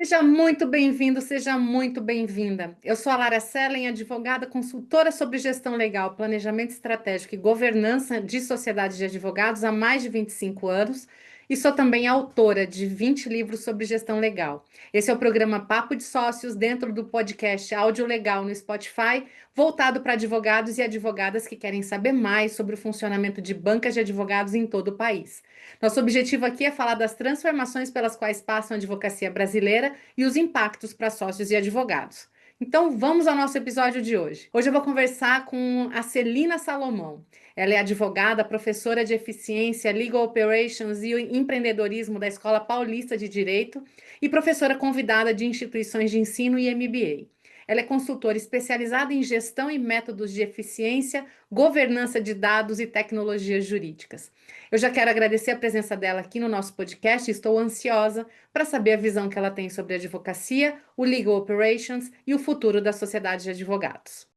Seja muito bem-vindo, seja muito bem-vinda. Eu sou a Lara Sellen, advogada, consultora sobre gestão legal, planejamento estratégico e governança de sociedades de advogados há mais de 25 anos e sou também autora de 20 livros sobre gestão legal. Esse é o programa Papo de Sócios dentro do podcast Áudio Legal no Spotify, voltado para advogados e advogadas que querem saber mais sobre o funcionamento de bancas de advogados em todo o país. Nosso objetivo aqui é falar das transformações pelas quais passa a advocacia brasileira e os impactos para sócios e advogados. Então, vamos ao nosso episódio de hoje. Hoje eu vou conversar com a Celina Salomão. Ela é advogada, professora de eficiência, legal operations e empreendedorismo da Escola Paulista de Direito e professora convidada de instituições de ensino e MBA. Ela é consultora especializada em gestão e métodos de eficiência, governança de dados e tecnologias jurídicas. Eu já quero agradecer a presença dela aqui no nosso podcast. Estou ansiosa para saber a visão que ela tem sobre a advocacia, o legal operations e o futuro da sociedade de advogados.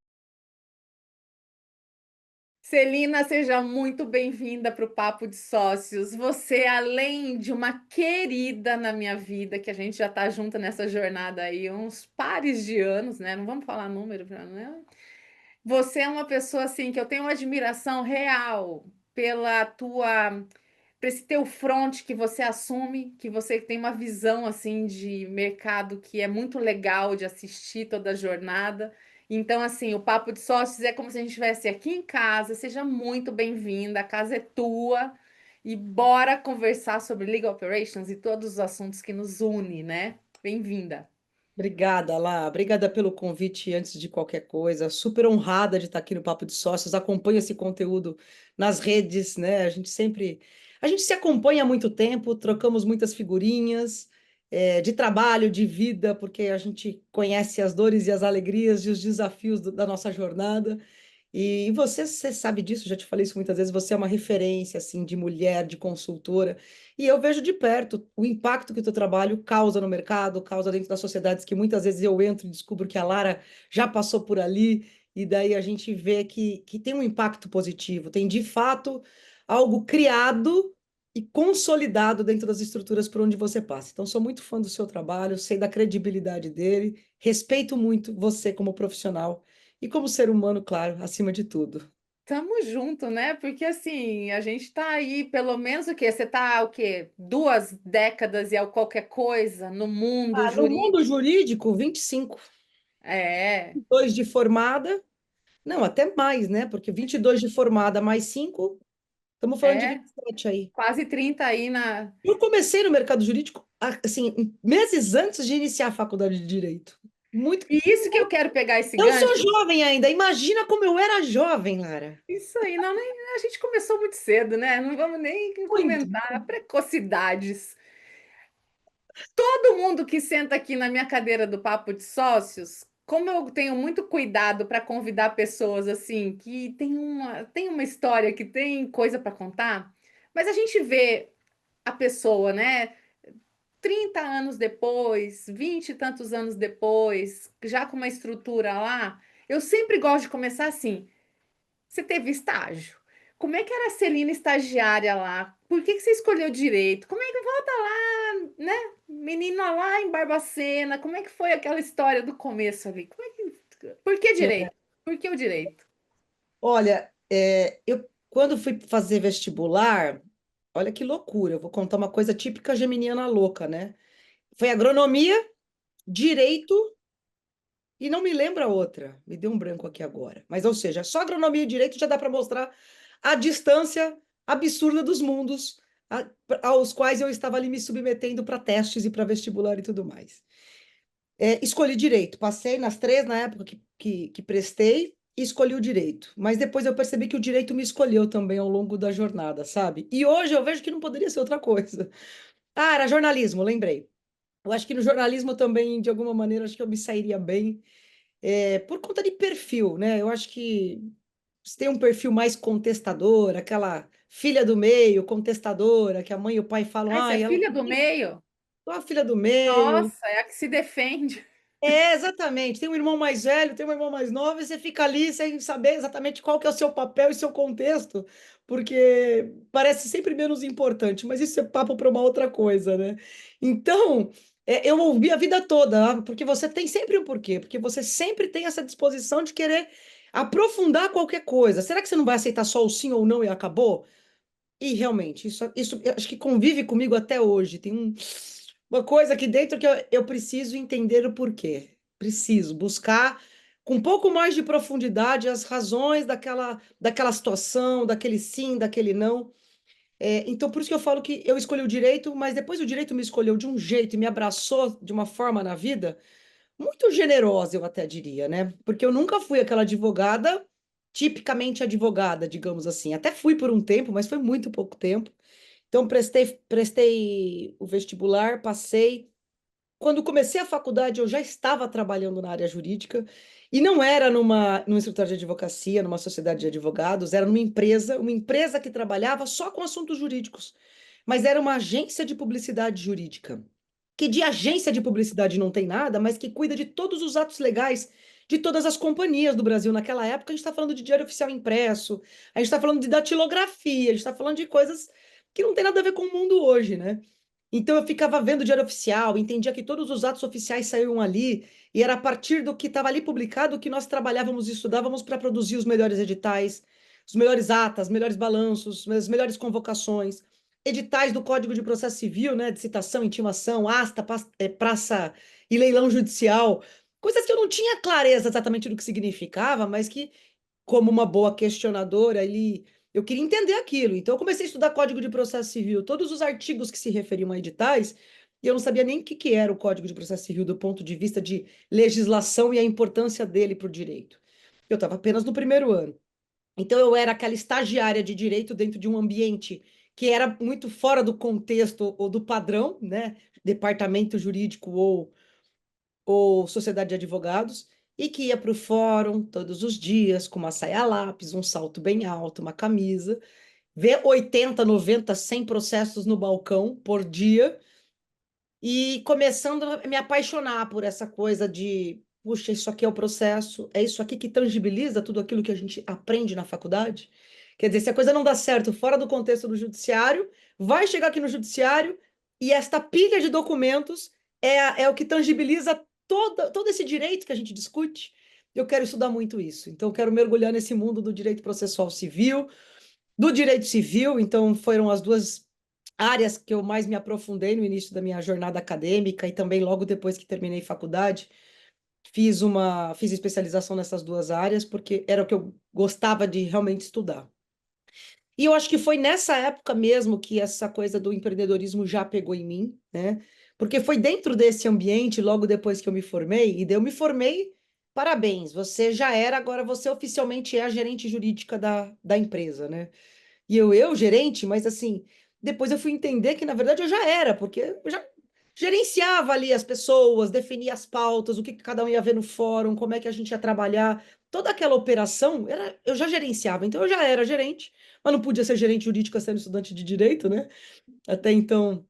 Celina, seja muito bem-vinda para o Papo de Sócios. Você, além de uma querida na minha vida, que a gente já está junto nessa jornada aí uns pares de anos, né? Não vamos falar número, né? Você é uma pessoa assim que eu tenho uma admiração real pela tua para esse teu front que você assume, que você tem uma visão assim de mercado que é muito legal de assistir toda a jornada. Então, assim, o Papo de Sócios é como se a gente estivesse aqui em casa. Seja muito bem-vinda, a casa é tua. E bora conversar sobre legal operations e todos os assuntos que nos unem, né? Bem-vinda. Obrigada, Lá. Obrigada pelo convite antes de qualquer coisa. Super honrada de estar aqui no Papo de Sócios. Acompanho esse conteúdo nas redes, né? A gente se acompanha há muito tempo, trocamos muitas figurinhas, de trabalho, de vida, porque a gente conhece as dores e as alegrias e os desafios da nossa jornada. E você sabe disso, já te falei isso muitas vezes, você é uma referência assim de mulher, de consultora, e eu vejo de perto o impacto que o teu trabalho causa no mercado, causa dentro das sociedades que muitas vezes eu entro e descubro que a Lara já passou por ali, e daí a gente vê que tem um impacto positivo, tem de fato algo criado e consolidado dentro das estruturas por onde você passa. Então, sou muito fã do seu trabalho, sei da credibilidade dele, respeito muito você como profissional e como ser humano, claro, acima de tudo. Tamo junto, né? Porque assim, a gente tá aí, pelo menos o quê? Você tá o quê? 2 décadas e qualquer coisa no mundo No mundo jurídico. jurídico, 25, É, 2 de formada, não, até mais, né? Porque 22 de formada mais 5, estamos falando de é, 27 aí. quase 30 aí na. Eu comecei no mercado jurídico, assim, meses antes de iniciar a faculdade de Direito. Muito. E isso que eu quero pegar esse Eu sou gancho. jovem ainda, imagina como eu era jovem, Lara. Isso aí, não, nem, a gente começou muito cedo, né? Não vamos nem Muito. comentar precocidades. Todo mundo que senta aqui na minha cadeira do Papo de Sócios, como eu tenho muito cuidado para convidar pessoas assim que tem uma história, que tem coisa para contar, mas a gente vê a pessoa, né, 30 anos depois, 20 e tantos anos depois, já com uma estrutura lá, eu sempre gosto de começar assim. Você teve estágio? Como é que era a Celina estagiária lá? Por que que você escolheu direito? Como é que volta lá, né? Menina lá em Barbacena, como é que foi aquela história do começo ali? Por que É, direito? Por que o direito? olha, eu quando fui fazer vestibular, olha que loucura, eu vou contar uma coisa típica geminiana louca, né? Foi agronomia, direito e não me lembro a outra. Me deu um branco aqui agora. Mas, ou seja, só agronomia e direito já dá para mostrar a distância absurda dos mundos aos quais eu estava ali me submetendo para testes e para vestibular e tudo mais. Escolhi direito, passei nas três na época que prestei e escolhi o direito. Mas depois eu percebi que o direito me escolheu também ao longo da jornada, sabe? E hoje eu vejo que não poderia ser outra coisa. Ah, era jornalismo, lembrei. Eu acho que no jornalismo também, de alguma maneira, acho que eu me sairia bem por conta de perfil, né? Eu acho que você tem um perfil mais contestador, aquela filha do meio, contestadora, que a mãe e o pai falam, Ah, você é ai, ela filha do meio? é a filha do meio. Nossa, é a que se defende. Exatamente. Tem um irmão mais velho, tem um irmão mais novo, e você fica ali sem saber exatamente qual que é o seu papel e seu contexto, porque parece sempre menos importante, mas isso é papo para uma outra coisa, né? Então, Eu ouvi a vida toda, porque você tem sempre um porquê, porque você sempre tem essa disposição de querer aprofundar qualquer coisa. Será que você não vai aceitar só o sim ou não e acabou? E realmente, isso eu acho que convive comigo até hoje. Tem uma coisa aqui dentro que eu preciso entender o porquê. Preciso buscar com um pouco mais de profundidade as razões daquela situação, daquele sim, daquele não. Então, por isso que eu falo que eu escolhi o direito, mas depois o direito me escolheu de um jeito e me abraçou de uma forma na vida muito generosa, eu até diria, né? Porque eu nunca fui aquela advogada, tipicamente advogada, digamos assim. Até fui por um tempo, mas foi muito pouco tempo. Então, prestei o vestibular, passei. Quando comecei a faculdade, eu já estava trabalhando na área jurídica e não era num escritório de advocacia, numa sociedade de advogados, era numa uma empresa que trabalhava só com assuntos jurídicos, mas era uma agência de publicidade jurídica, que de agência de publicidade não tem nada, mas que cuida de todos os atos legais de todas as companhias do Brasil. Naquela época, a gente está falando de diário oficial impresso, a gente está falando de datilografia, a gente está falando de coisas que não tem nada a ver com o mundo hoje, né? Então eu ficava vendo o Diário Oficial, entendia que todos os atos oficiais saíam ali, e era a partir do que estava ali publicado que nós trabalhávamos e estudávamos para produzir os melhores editais, os melhores atas, os melhores balanços, as melhores convocações, editais do Código de Processo Civil, né, de citação, intimação, praça e leilão judicial, coisas que eu não tinha clareza exatamente do que significava, mas que como uma boa questionadora, eu queria entender aquilo. Então, eu comecei a estudar Código de Processo Civil, todos os artigos que se referiam a editais, e eu não sabia nem o que que era o Código de Processo Civil do ponto de vista de legislação e a importância dele para o direito. Eu estava apenas no primeiro ano. Então, eu era aquela estagiária de direito dentro de um ambiente que era muito fora do contexto ou do padrão, né? Departamento jurídico ou sociedade de advogados, e que ia para o fórum todos os dias com uma saia lápis, um salto bem alto, uma camisa, ver 80, 90, 100 processos no balcão por dia e começando a me apaixonar por essa coisa de, puxa, isso aqui é o processo, é isso aqui que tangibiliza tudo aquilo que a gente aprende na faculdade. Quer dizer, se a coisa não dá certo fora do contexto do judiciário, vai chegar aqui no judiciário e esta pilha de documentos é o que tangibiliza todo esse direito que a gente discute. Eu quero estudar muito isso. Então, eu quero mergulhar nesse mundo do direito processual civil, do direito civil. Então, foram as duas áreas que eu mais me aprofundei no início da minha jornada acadêmica e também logo depois que terminei faculdade. Fiz especialização nessas duas áreas porque era o que eu gostava de realmente estudar. E eu acho que foi nessa época mesmo que essa coisa do empreendedorismo já pegou em mim, né? Porque foi dentro desse ambiente, logo depois que eu me formei, e daí eu me formei, parabéns, você já era, agora você oficialmente é a gerente jurídica da empresa, né? E gerente, mas assim, depois eu fui entender que na verdade eu já era, porque eu já gerenciava ali as pessoas, definia as pautas, o que cada um ia ver no fórum, como é que a gente ia trabalhar, toda aquela operação, eu já gerenciava, então eu já era gerente, mas não podia ser gerente jurídico sendo estudante de direito, né? Até então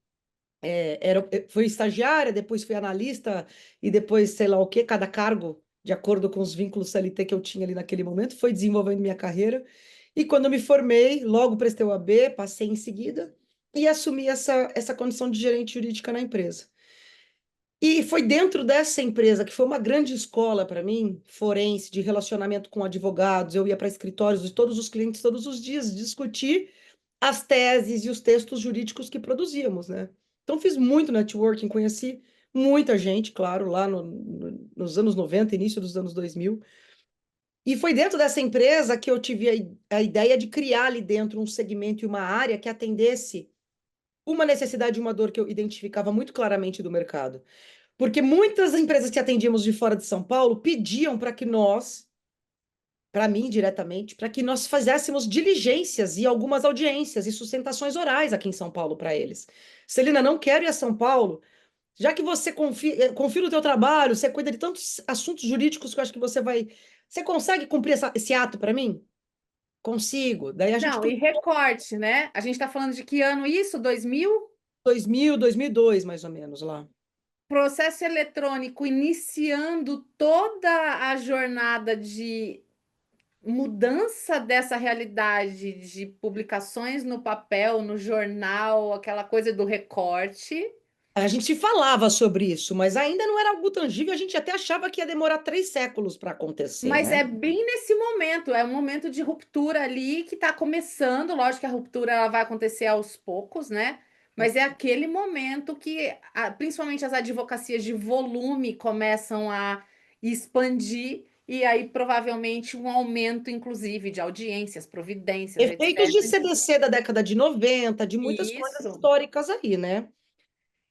foi estagiária, depois fui analista e depois sei lá o quê, cada cargo, de acordo com os vínculos CLT que eu tinha ali naquele momento, foi desenvolvendo minha carreira. E quando eu me formei, logo prestei o AB, passei em seguida e assumi essa condição de gerente jurídica na empresa. E foi dentro dessa empresa, que foi uma grande escola para mim, forense, de relacionamento com advogados. Eu ia para escritórios de todos os clientes todos os dias discutir as teses e os textos jurídicos que produzíamos, né? Então, fiz muito networking, conheci muita gente, claro, lá nos anos 90, início dos anos 2000. E foi dentro dessa empresa que eu tive a ideia de criar ali dentro um segmento e uma área que atendesse uma necessidade e uma dor que eu identificava muito claramente do mercado. Porque muitas empresas que atendíamos de fora de São Paulo pediam para que nós, para mim diretamente, para que nós fizéssemos diligências e algumas audiências e sustentações orais aqui em São Paulo para eles. Celina, não quero ir a São Paulo, já que você confia no teu trabalho, você cuida de tantos assuntos jurídicos que eu acho que você vai. Você consegue cumprir esse ato para mim? Consigo. Daí a gente Não, e recorte, né? A gente está falando de que ano isso? 2000? 2000, 2002, mais ou menos lá. Processo eletrônico iniciando toda a jornada de mudança dessa realidade de publicações no papel, no jornal, aquela coisa do recorte. A gente se falava sobre isso, mas ainda não era algo tangível, a gente até achava que ia demorar 3 séculos para acontecer, Mas né? é bem nesse momento, é um momento de ruptura ali que está começando. Lógico que a ruptura ela vai acontecer aos poucos, né? Mas é aquele momento que, principalmente as advocacias de volume começam a expandir, e aí provavelmente um aumento, inclusive, de audiências, providências, Efeitos de etc. CDC da década de 90, de muitas coisas Isso. históricas aí, né?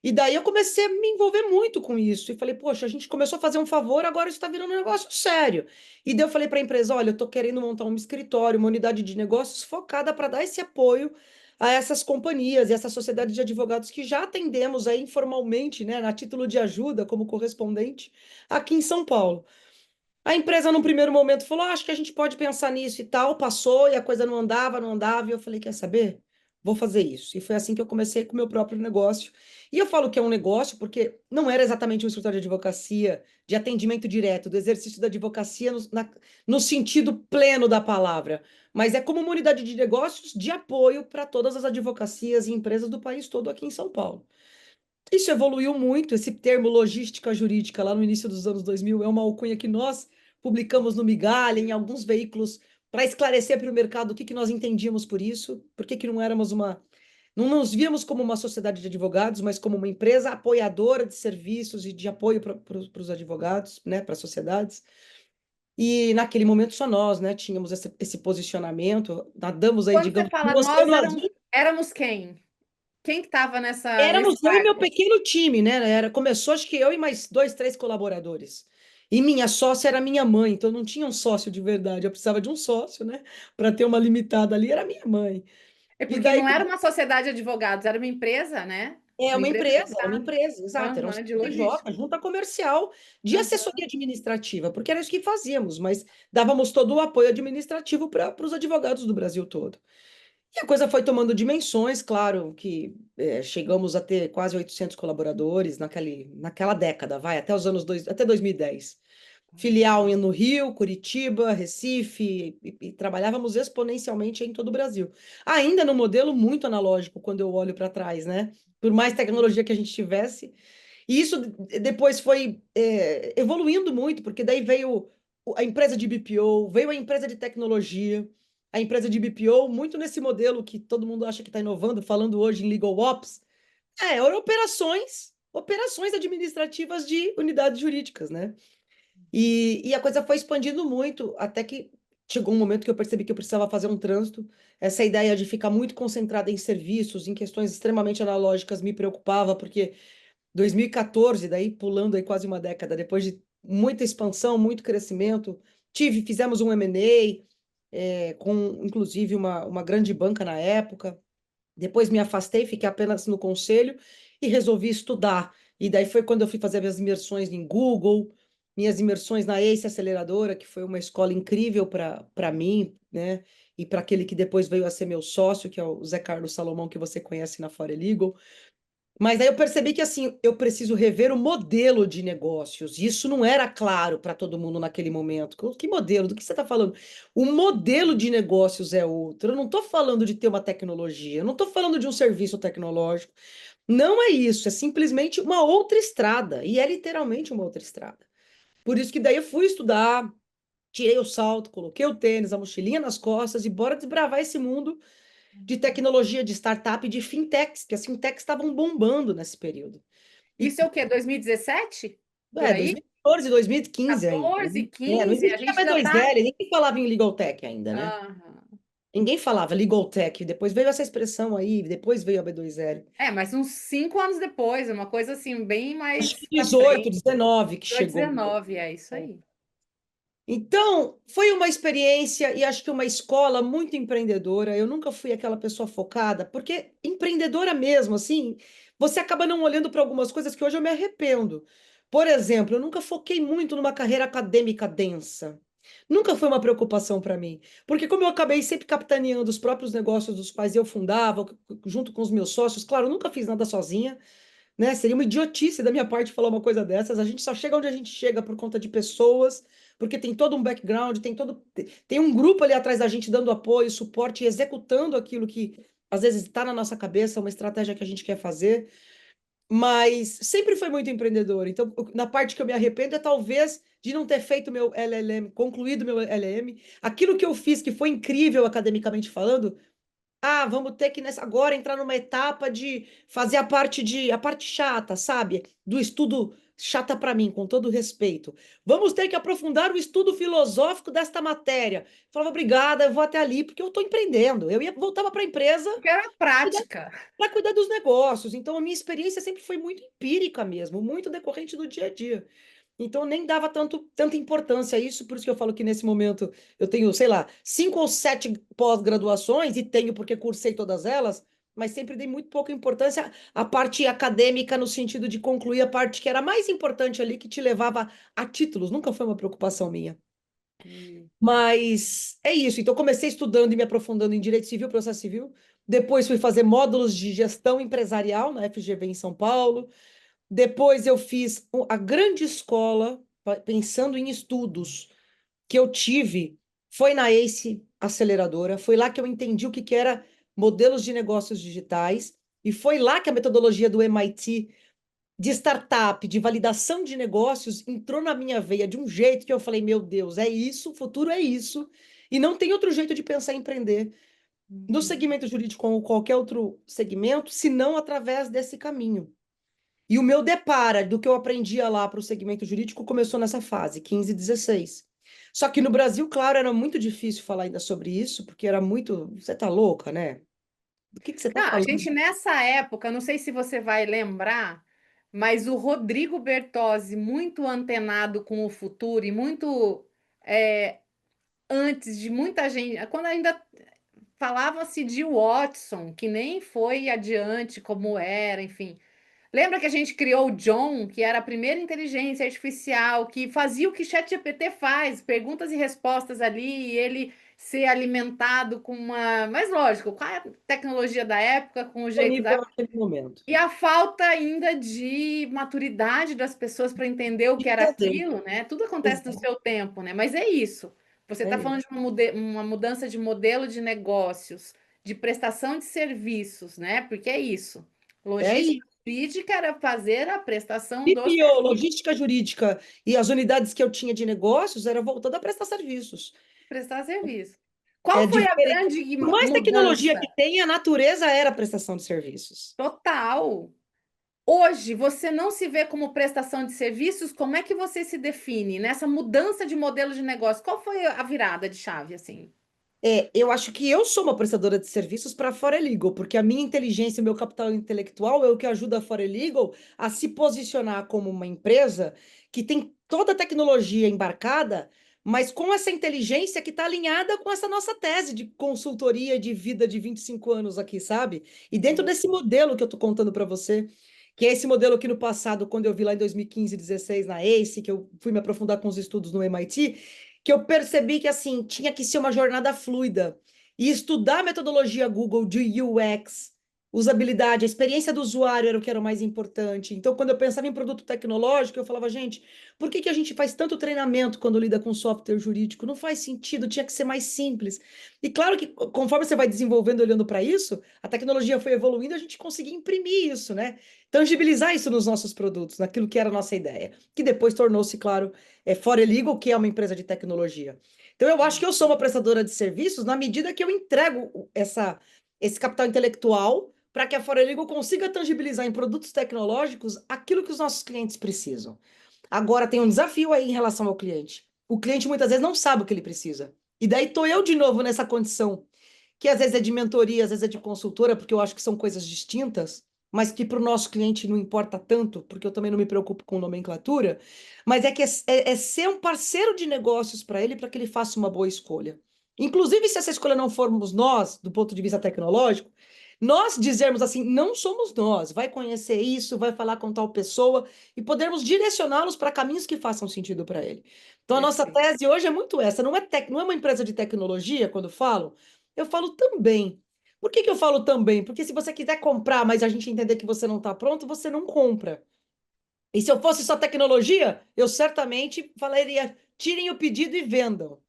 E daí eu comecei a me envolver muito com isso. E falei, poxa, a gente começou a fazer um favor, agora isso está virando um negócio sério. E daí eu falei para a empresa: olha, eu estou querendo montar um escritório, uma unidade de negócios focada para dar esse apoio a essas companhias e essa sociedade de advogados que já atendemos aí informalmente, né, a título de ajuda, como correspondente, aqui em São Paulo. A empresa, num primeiro momento, falou: acho que a gente pode pensar nisso e tal. Passou e a coisa não andava, não andava. E eu falei: quer saber? Vou fazer isso. E foi assim que eu comecei com o meu próprio negócio. E eu falo que é um negócio porque não era exatamente um escritório de advocacia, de atendimento direto, do exercício da advocacia no sentido pleno da palavra, mas é como uma unidade de negócios de apoio para todas as advocacias e empresas do país todo aqui em São Paulo. Isso evoluiu muito, esse termo logística jurídica, lá no início dos anos 2000 é uma alcunha que nós publicamos no Migalha, em alguns veículos, para esclarecer para o mercado o que que nós entendíamos por isso, por que que não éramos não nos víamos como uma sociedade de advogados, mas como uma empresa apoiadora de serviços e de apoio para os advogados, né, para as sociedades. E naquele momento só nós, né, tínhamos esse posicionamento, nadamos aí, Quando você digamos, fala no nós, Oceano Azul. éramos quem? Quem que estava nesse Éramos eu e meu barco? pequeno time, né? Começou, acho que eu e mais 2, 3 colaboradores. E minha sócia era minha mãe, então eu não tinha um sócio de verdade. Eu precisava de um sócio, né? Para ter uma limitada ali, era minha mãe. É E porque daí não era uma sociedade de advogados, era uma empresa, né? é Uma uma empresa empresa, era uma limitada. empresa, exato, era um Aham, de CNPJ, logística. junta comercial de Aham. assessoria administrativa, porque era isso que fazíamos, mas dávamos todo o apoio administrativo para os advogados do Brasil todo. E a coisa foi tomando dimensões, claro que chegamos a ter quase 800 colaboradores naquela década, vai, até os até 2010. Filial no Rio, Curitiba, Recife, e trabalhávamos exponencialmente em todo o Brasil. Ainda no modelo muito analógico, quando eu olho para trás, né? Por mais tecnologia que a gente tivesse. E isso depois foi evoluindo muito, porque daí veio a empresa de BPO, veio a empresa de tecnologia, a empresa de BPO, muito nesse modelo que todo mundo acha que está inovando, falando hoje em Legal Ops, eram operações administrativas de unidades jurídicas, né? E a coisa foi expandindo muito, até que chegou um momento que eu percebi que eu precisava fazer um trânsito. Essa ideia de ficar muito concentrada em serviços, em questões extremamente analógicas, me preocupava, porque 2014, daí pulando aí quase uma década, depois de muita expansão, muito crescimento, fizemos um M&A, com inclusive uma grande banca na época. Depois me afastei, fiquei apenas no conselho e resolvi estudar. E daí foi quando eu fui fazer minhas imersões em Google, minhas imersões na ACE Aceleradora, que foi uma escola incrível para mim, né? E para aquele que depois veio a ser meu sócio, que é o Zé Carlos Salomão, que você conhece na Fora Legal. Mas aí eu percebi que assim, eu preciso rever o modelo de negócios. E isso não era claro para todo mundo naquele momento. Que modelo? Do que você está falando? O modelo de negócios é outro. Eu não estou falando de ter uma tecnologia, eu não estou falando de um serviço tecnológico. Não é isso, é simplesmente uma outra estrada. E é literalmente uma outra estrada. Por isso que daí eu fui estudar, tirei o salto, coloquei o tênis, a mochilinha nas costas e bora desbravar esse mundo de tecnologia, de startup e de fintechs, que as fintechs estavam bombando nesse período. E Isso é o quê? 2017? Por aí? 2014, 2015 ainda. 14, Não 15? A existia gente ainda tá. B2L, ninguém falava em legal tech ainda, né? Aham. Ninguém falava legal tech, depois veio essa expressão aí, depois veio a B2L. É, mas uns 5 anos depois, é uma coisa assim, bem Acho que mais pra 18, frente. 19 que Foi chegou. 19, é isso aí. Então, foi uma experiência e acho que uma escola muito empreendedora. Eu nunca fui aquela pessoa focada, porque empreendedora mesmo, assim, você acaba não olhando para algumas coisas que hoje eu me arrependo. Por exemplo, eu nunca foquei muito numa carreira acadêmica densa. Nunca foi uma preocupação para mim, porque como eu acabei sempre capitaneando os próprios negócios dos quais eu fundava, junto com os meus sócios, claro, eu nunca fiz nada sozinha, né? Seria uma idiotice da minha parte falar uma coisa dessas. A gente só chega onde a gente chega por conta de pessoas, porque tem todo um background, tem um grupo ali atrás da gente dando apoio, suporte e executando aquilo que às vezes está na nossa cabeça, uma estratégia que a gente quer fazer. mas sempre foi muito empreendedor. Então, na parte que eu me arrependo é talvez de não ter feito meu LLM, concluído meu LLM. Aquilo que eu fiz, que foi incrível academicamente falando, vamos ter que agora entrar numa etapa de fazer a parte chata, sabe? Do estudo chata para mim, com todo respeito. Vamos ter que aprofundar o estudo filosófico desta matéria. Eu falava, obrigada, eu vou até ali, porque eu estou empreendendo. Eu ia voltava para a empresa Porque era prática. para cuidar dos negócios. Então, a minha experiência sempre foi muito empírica mesmo, muito decorrente do dia a dia. Então, eu nem dava tanta importância a isso, por isso que eu falo que nesse momento eu tenho, sei lá, 5 ou 7 pós-graduações, e tenho porque cursei todas elas, mas sempre dei muito pouca importância à parte acadêmica, no sentido de concluir a parte que era mais importante ali, que te levava a títulos, nunca foi uma preocupação minha. Hum. Mas é isso. Então, comecei estudando e me aprofundando em direito civil, processo civil. Depois fui fazer módulos de gestão empresarial na FGV em São Paulo. Depois eu fiz a grande escola, pensando em estudos, que eu tive, foi na ACE Aceleradora. Foi lá que eu entendi o que que era modelos de negócios digitais. E foi lá que a metodologia do MIT de startup, de validação de negócios, entrou na minha veia de um jeito que eu falei, meu Deus, é isso, o futuro é isso. E não tem outro jeito de pensar em empreender no Uhum. segmento jurídico ou qualquer outro segmento, senão através desse caminho. E o meu depara do que eu aprendia lá para o segmento jurídico começou nessa fase, 15, 16. Só que no Brasil, claro, era muito difícil falar ainda sobre isso, porque era muito. Você tá louca, né? Do que você tá Não, a falando? gente nessa época, não sei se você vai lembrar, mas o Rodrigo Bertozzi, muito antenado com o futuro e muito antes de muita gente, quando ainda falava-se de Watson, que nem foi adiante como era, enfim. Lembra que a gente criou o John, que era a primeira inteligência artificial, que fazia o que ChatGPT faz, perguntas e respostas ali, e ele ser alimentado com uma. Mas lógico, qual é a tecnologia da época, com o jeito da Disponível época? naquele momento. E a falta ainda de maturidade das pessoas para entender o que era Entender. aquilo, né? Tudo acontece no Exato. seu tempo, né? Mas é isso. Você É está isso. falando de uma mudança de modelo de negócios, de prestação de serviços, né? Porque é isso. É Logística isso. jurídica era fazer a prestação do BPO, serviço, logística jurídica, e as unidades que eu tinha de negócios era voltada a prestar serviços. prestar serviço. É Qual foi a diferente. grande Por mais tecnologia que mudança tenha, a natureza era a prestação de serviços. total? Hoje, você não se vê como prestação de serviços, como é que você se define nessa mudança de modelo de negócio? Qual foi a virada de chave, assim? Eu acho que eu sou uma prestadora de serviços para a Forelegal, porque a minha inteligência e meu capital intelectual é o que ajuda a Forelegal a se posicionar como uma empresa que tem toda a tecnologia embarcada, mas com essa inteligência que está alinhada com essa nossa tese de consultoria de vida de 25 anos aqui, sabe? E dentro desse modelo que eu estou contando para você, que é esse modelo que no passado, quando eu vi lá em 2015, 16 na ACE, que eu fui me aprofundar com os estudos no MIT, que eu percebi que assim tinha que ser uma jornada fluida e estudar a metodologia Google de UX, usabilidade, a experiência do usuário era o que era o mais importante. Então, quando eu pensava em produto tecnológico, eu falava, gente, por que que a gente faz tanto treinamento quando lida com software jurídico? Não faz sentido, tinha que ser mais simples. E claro que conforme você vai desenvolvendo olhando para isso, a tecnologia foi evoluindo, a gente conseguia imprimir isso, né? Tangibilizar isso nos nossos produtos, naquilo que era a nossa ideia, que depois tornou-se, claro, Forelegal, que é uma empresa de tecnologia. Então, eu acho que eu sou uma prestadora de serviços na medida que eu entrego esse capital intelectual para que a Forelegal consiga tangibilizar em produtos tecnológicos aquilo que os nossos clientes precisam. Agora, tem um desafio aí em relação ao cliente. O cliente muitas vezes não sabe o que ele precisa. E daí estou eu de novo nessa condição, que às vezes é de mentoria, às vezes é de consultora, porque eu acho que são coisas distintas, mas que para o nosso cliente não importa tanto, porque eu também não me preocupo com nomenclatura, mas é que é ser um parceiro de negócios para ele, para que ele faça uma boa escolha. Inclusive, se essa escolha não formos nós, do ponto de vista tecnológico, nós dizermos assim, não somos nós, vai conhecer isso, vai falar com tal pessoa, e podermos direcioná-los para caminhos que façam sentido para ele. Então, a nossa Perfeito. tese hoje é muito essa, não é uma empresa de tecnologia, quando falo, eu falo também. Por que que eu falo também? Porque se você quiser comprar, mas a gente entender que você não está pronto, você não compra. E se eu fosse só tecnologia, eu certamente falaria: tirem o pedido e vendam.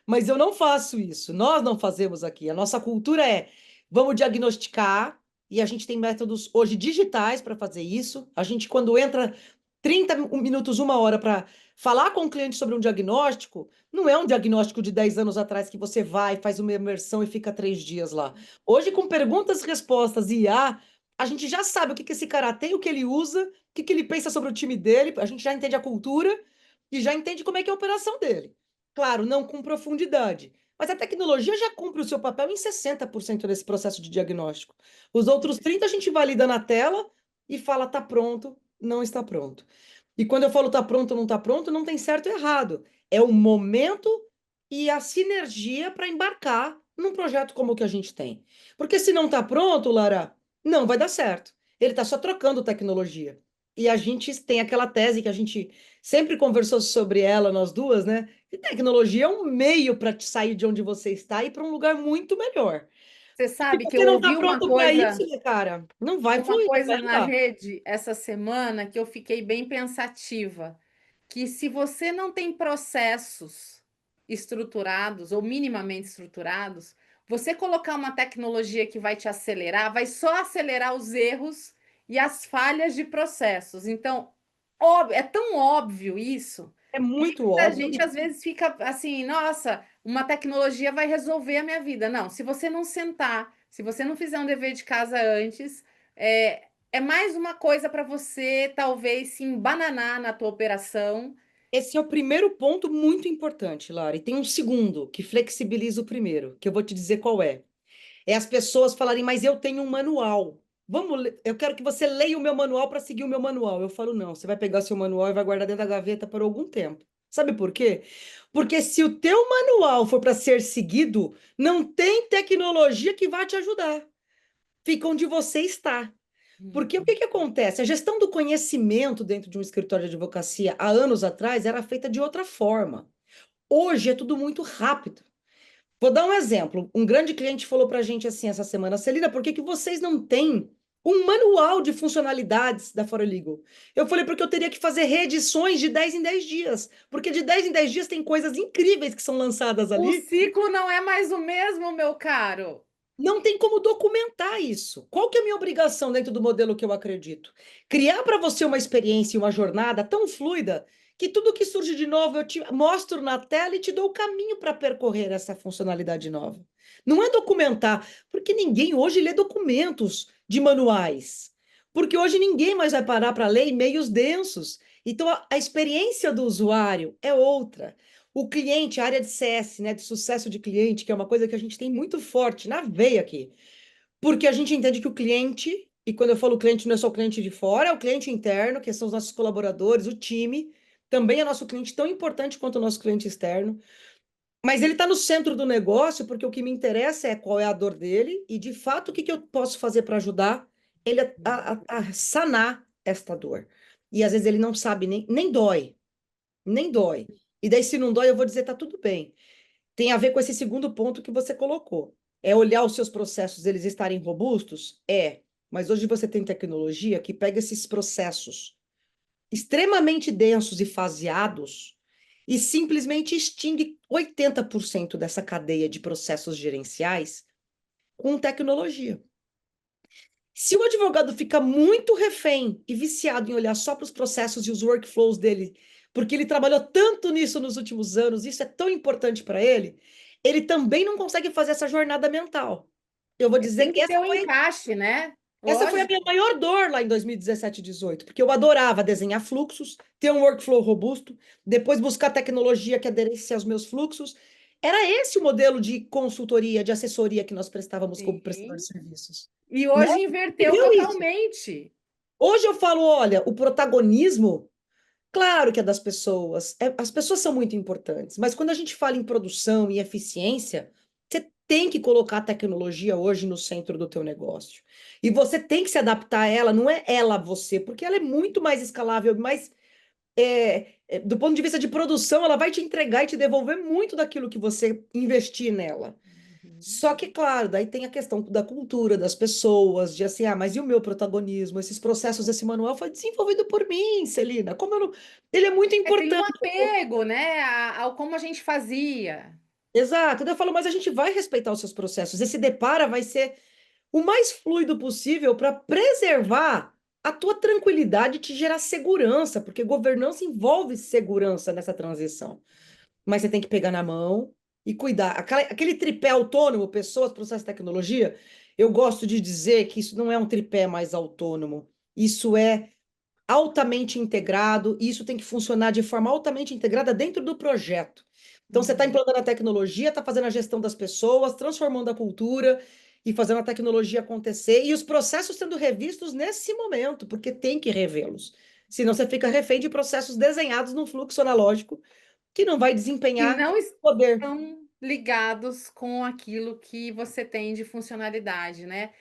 Mas eu não faço isso. Nós não fazemos aqui. A nossa cultura é: vamos diagnosticar, e a gente tem métodos hoje digitais para fazer isso. A gente, quando entra 30 minutos, uma hora para falar com o cliente sobre um diagnóstico, não é um diagnóstico de 10 anos atrás que você vai, faz uma imersão e fica 3 dias lá. Hoje, com perguntas e respostas e IA, a gente já sabe o que que esse cara tem, o que ele usa, o que que ele pensa sobre o time dele, a gente já entende a cultura e já entende como é que é a operação dele. Claro, não com profundidade, mas a tecnologia já cumpre o seu papel em 60% desse processo de diagnóstico. Os outros 30% a gente valida na tela e fala, tá pronto, não está pronto. E quando eu falo tá pronto, não tá pronto, não tem certo e errado. É o momento e a sinergia para embarcar num projeto como o que a gente tem. Porque se não tá pronto, Lara, não vai dar certo. Ele está só trocando tecnologia. E a gente tem aquela tese que a gente sempre conversou sobre ela, nós duas, né? Que tecnologia é um meio para te sair de onde você está e para um lugar muito melhor. Você Se sabe que você eu não está ouvi pronto para isso, meu cara, não vai uma fluir, não vai coisa na andar. rede essa semana que eu fiquei bem pensativa, que se você não tem processos estruturados ou minimamente estruturados, você colocar uma tecnologia que vai te acelerar, vai só acelerar os erros e as falhas de processos. Então, é tão óbvio isso É que muito a óbvio. gente às vezes fica assim, nossa, uma tecnologia vai resolver a minha vida. Não, se você não sentar, se você não fizer um dever de casa antes, é mais uma coisa para você talvez se embananar na tua operação. Esse é o primeiro ponto muito importante, Lara. E tem um segundo que flexibiliza o primeiro, que eu vou te dizer qual é. É as pessoas falarem, mas eu tenho um manual. Eu quero que você leia o meu manual para seguir o meu manual. Eu falo, não, você vai pegar seu manual e vai guardar dentro da gaveta por algum tempo. Sabe por quê? Porque se o teu manual for para ser seguido, não tem tecnologia que vai te ajudar. Fica onde você está. Porque o que que acontece? A gestão do conhecimento dentro de um escritório de advocacia há anos atrás era feita de outra forma. Hoje é tudo muito rápido. Vou dar um exemplo. Um grande cliente falou para a gente assim essa semana, Celina, por que que vocês não têm um manual de funcionalidades da Legal? Eu falei, porque eu teria que fazer reedições de 10 em 10 dias. Porque de 10 em 10 dias tem coisas incríveis que são lançadas O ali. ciclo não é mais o mesmo, meu caro. Não tem como documentar isso. Qual que é a minha obrigação dentro do modelo que eu acredito? Criar para você uma experiência e uma jornada tão fluida que tudo que surge de novo eu te mostro na tela e te dou o caminho para percorrer essa funcionalidade nova. Não é documentar, porque ninguém hoje lê documentos de manuais. Porque hoje ninguém mais vai parar para ler e-mails densos. Então a experiência do usuário é outra. O cliente, a área de CS, né, de sucesso de cliente, que é uma coisa que a gente tem muito forte na veia aqui, porque a gente entende que o cliente, e quando eu falo cliente, não é só o cliente de fora, é o cliente interno, que são os nossos colaboradores, o time, também é nosso cliente tão importante quanto o nosso cliente externo, mas ele está no centro do negócio, porque o que me interessa é qual é a dor dele e, de fato, o que que eu posso fazer para ajudar ele a sanar esta dor. E às vezes ele não sabe, nem dói, nem dói. E daí, se não dói, eu vou dizer, tá tudo bem. Tem a ver com esse segundo ponto que você colocou. É olhar os seus processos, eles estarem robustos? É. Mas hoje você tem tecnologia que pega esses processos extremamente densos e faseados e simplesmente extingue 80% dessa cadeia de processos gerenciais com tecnologia. Se o advogado fica muito refém e viciado em olhar só para os processos e os workflows dele, porque ele trabalhou tanto nisso nos últimos anos, isso é tão importante para ele, ele também não consegue fazer essa jornada mental. Eu vou dizer Tem que que ter um encaixe, né? essa foi a Lógico. minha maior dor lá em 2017 e 2018, porque eu adorava desenhar fluxos, ter um workflow robusto, depois buscar tecnologia que aderisse aos meus fluxos. Era esse o modelo de consultoria, de assessoria que nós prestávamos como prestador de Sim. serviços, E né? hoje inverteu Entendeu isso? totalmente. Hoje eu falo, olha, o protagonismo, claro que é das pessoas, as pessoas são muito importantes, mas quando a gente fala em produção e eficiência, você tem que colocar a tecnologia hoje no centro do teu negócio. E você tem que se adaptar a ela, não é ela você, porque ela é muito mais escalável, mais do ponto de vista de produção, ela vai te entregar e te devolver muito daquilo que você investir nela. Uhum. Só que, claro, daí tem a questão da cultura, das pessoas, de assim, ah, mas e o meu protagonismo? Esses processos, esse manual foi desenvolvido por mim, Celina. Como eu não... Ele é muito Tem um importante. apego, né, ao como a gente fazia. Exato. Daí eu falo, mas a gente vai respeitar os seus processos. Esse depara vai ser. o mais fluido possível para preservar a tua tranquilidade e te gerar segurança, porque governança envolve segurança nessa transição. Mas você tem que pegar na mão e cuidar. Aquele tripé autônomo, pessoas, processo, tecnologia, eu gosto de dizer que isso não é um tripé mais autônomo. Isso é altamente integrado e isso tem que funcionar de forma altamente integrada dentro do projeto. Então, você está Uhum. implantando a tecnologia, está fazendo a gestão das pessoas, transformando a cultura e fazendo a tecnologia acontecer e os processos sendo revistos nesse momento, porque tem que revê-los. Senão você fica refém de processos desenhados num fluxo analógico que não vai Que desempenhar não poder. estão ligados com aquilo que você tem de funcionalidade, né?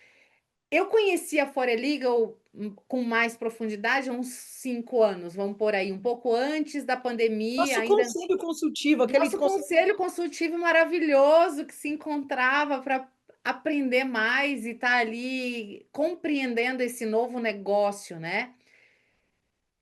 Eu conheci a Forelegal com mais profundidade há uns 5 anos, vamos por aí, um pouco antes da pandemia, Nosso ainda. conselho consultivo, aquele Nosso conselho. conselho consultivo maravilhoso que se encontrava para aprender mais e estar ali compreendendo esse novo negócio, né?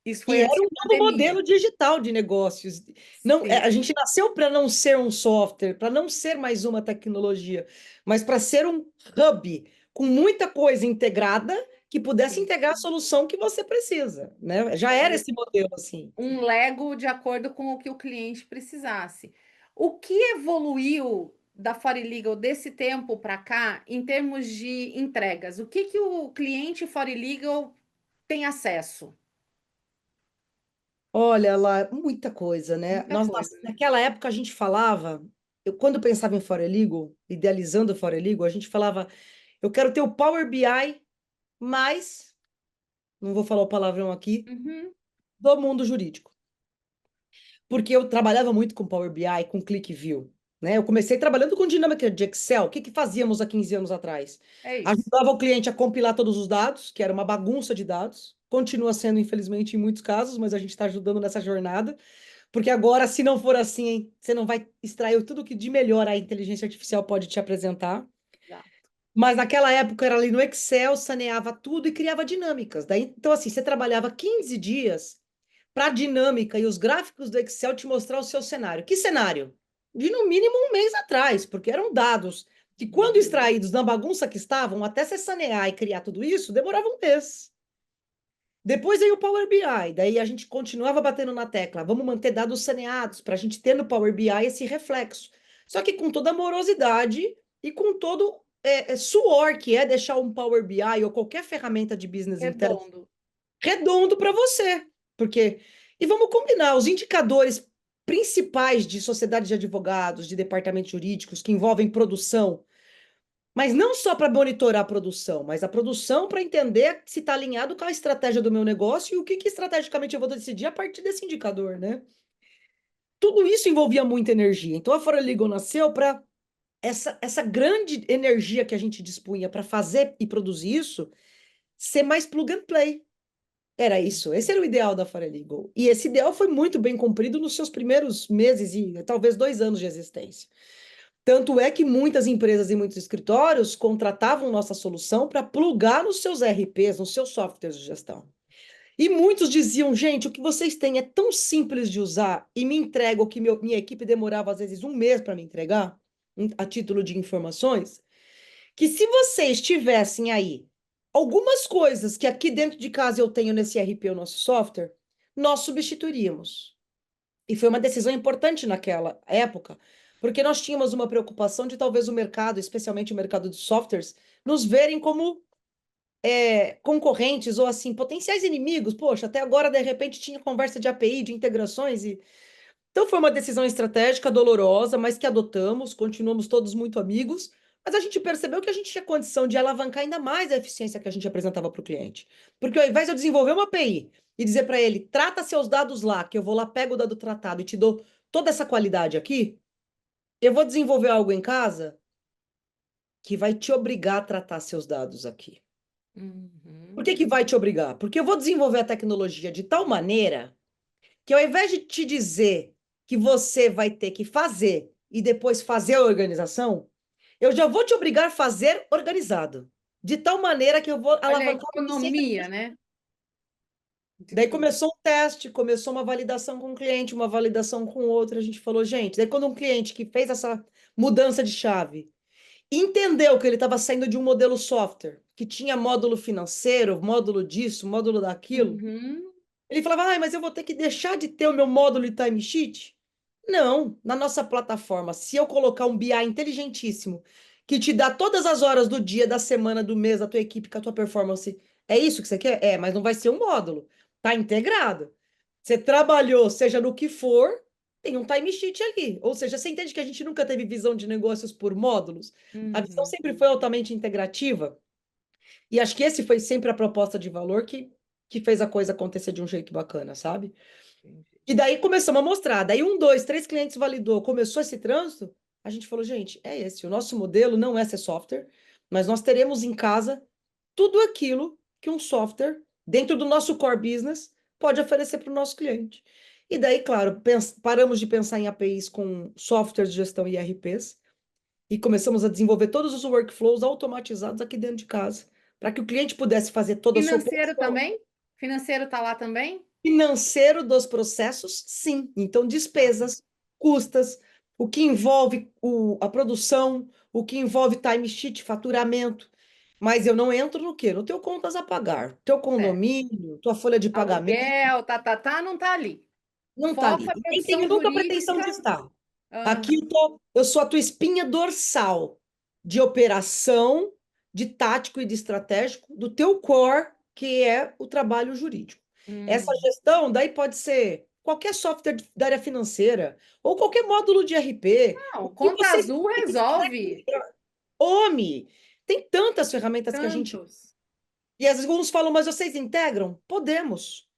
Isso foi E era antes um da novo pandemia. modelo digital de negócios. Não, Sim, a gente nasceu para não ser um software, para não ser mais uma tecnologia, mas para ser um hub com muita coisa integrada que pudesse sim. integrar a solução que você precisa, né? Já era Era esse modelo assim. um Lego de acordo com o que o cliente precisasse. O que evoluiu da Forelegal desse tempo para cá em termos de entregas? O que o cliente Forelegal tem acesso? Olha lá, muita coisa, né? Muita coisa, né? Naquela época a gente falava, eu quando pensava em Foreligo, idealizando o Foreligo, a gente falava, eu quero ter o Power BI mais, não vou falar o palavrão aqui, Uhum, do mundo jurídico. Porque eu trabalhava muito com Power BI, com ClickView, né? Eu comecei trabalhando com dinâmica de Excel. O que que fazíamos há 15 anos atrás? é isso. Ajudava o cliente a compilar todos os dados, que era uma bagunça de dados. Continua sendo, infelizmente, em muitos casos, mas a gente está ajudando nessa jornada. Porque agora, se não for assim, hein, você não vai extrair tudo que de melhor a inteligência artificial pode te apresentar. Exato. Mas naquela época era ali no Excel, saneava tudo e criava dinâmicas. Daí, então, assim, você trabalhava 15 dias para a dinâmica e os gráficos do Excel te mostrar o seu cenário. Que cenário? De no mínimo um mês atrás, porque eram dados que, quando Uhum. extraídos na bagunça que estavam, até você sanear e criar tudo isso, demorava um mês. Depois veio o Power BI, daí a gente continuava batendo na tecla, vamos manter dados saneados para a gente ter no Power BI esse reflexo. Só que com toda amorosidade e com todo suor que é deixar um Power BI ou qualquer ferramenta de business intelligence Redondo. redondo para você. Porque, e vamos combinar, os indicadores principais de sociedade de advogados, de departamentos jurídicos que envolvem produção, mas não só para monitorar a produção, mas a produção para entender se está alinhado com a estratégia do meu negócio e o que, que estrategicamente eu vou decidir a partir desse indicador, né? Tudo isso envolvia muita energia. Então a Foraligo nasceu para essa grande energia que a gente dispunha para fazer e produzir isso ser mais plug and play. Era isso, esse era o ideal da Foraligo. E esse ideal foi muito bem cumprido nos seus primeiros meses e talvez 2 anos de existência. Tanto é que muitas empresas e muitos escritórios contratavam nossa solução para plugar nos seus RPs, nos seus softwares de gestão. E muitos diziam, gente, o que vocês têm é tão simples de usar e me entrega o que minha equipe demorava às vezes um mês para me entregar, a título de informações, que se vocês tivessem aí algumas coisas que aqui dentro de casa eu tenho nesse RP, o nosso software, nós substituiríamos. E foi uma decisão importante naquela época, porque nós tínhamos uma preocupação de talvez o mercado, especialmente o mercado de softwares, nos verem como concorrentes ou assim, potenciais inimigos. Poxa, até agora, de repente, tinha conversa de API, de integrações. Então foi uma decisão estratégica dolorosa, mas que adotamos, continuamos todos muito amigos. Mas a gente percebeu que a gente tinha condição de alavancar ainda mais a eficiência que a gente apresentava para o cliente. Porque ao invés de eu desenvolver uma API e dizer para ele, trata seus dados lá, que eu vou lá, pego o dado tratado e te dou toda essa qualidade aqui, eu vou desenvolver algo em casa que vai te obrigar a tratar seus dados aqui. Por Uhum. que que vai te obrigar? Porque eu vou desenvolver a tecnologia de tal maneira que ao invés de te dizer que você vai ter que fazer e depois fazer a organização, eu já vou te obrigar a fazer organizado. De tal maneira que eu vou Olha a alavancar a eficiência. economia, né? De Daí tudo. começou um teste, começou uma validação com um cliente, uma validação com outro. A gente falou, gente, daí quando um cliente que fez essa mudança de chave Entendeu que ele estava saindo de um modelo software, que tinha módulo financeiro, módulo disso, módulo daquilo. Uhum. Ele falava, mas eu vou ter que deixar de ter o meu módulo de timesheet? Não, na nossa plataforma, se eu colocar um BI inteligentíssimo, que te dá todas as horas do dia, da semana, do mês, da tua equipe, com a tua performance, é isso que você quer? É, mas não vai ser um módulo, tá integrado. Você trabalhou, seja no que for, tem um timesheet ali. Ou seja, você entende que a gente nunca teve visão de negócios por módulos? A visão Uhum. sempre foi altamente integrativa. E acho que esse foi sempre a proposta de valor que fez a coisa acontecer de um jeito bacana, sabe? Entendi. E daí começamos a mostrar. Daí um, dois, três clientes validou, começou esse trânsito. A gente falou, gente, é esse. O nosso modelo não é ser software, mas nós teremos em casa tudo aquilo que um software, dentro do nosso core business, pode oferecer para o nosso cliente. E daí, claro, paramos de pensar em APIs com softwares de gestão e ERPs e começamos a desenvolver todos os workflows automatizados aqui dentro de casa, para que o cliente pudesse fazer toda a sua Financeiro operação. também? Financeiro tá lá também? Financeiro dos processos, sim. Então, Tá. despesas, custas, o que envolve a produção, o que envolve timesheet, faturamento. Mas eu não entro no quê? No teu contas a pagar, teu Certo. condomínio, tua folha de pagamento, Aluguel, não tá ali. não está Foco ali. é Nem tenho produção nunca pretensão jurídica. de estar. Aqui Aham. eu sou a tua espinha dorsal de operação, de tático e de estratégico do teu core, que é o trabalho jurídico. Essa Uhum. gestão daí pode ser qualquer software da área financeira ou qualquer módulo de RP, o Não, que Conta vocês Azul quiserem. resolve Home, tem tantas ferramentas que a gente. tantos. E às vezes alguns falam, mas vocês integram? Podemos.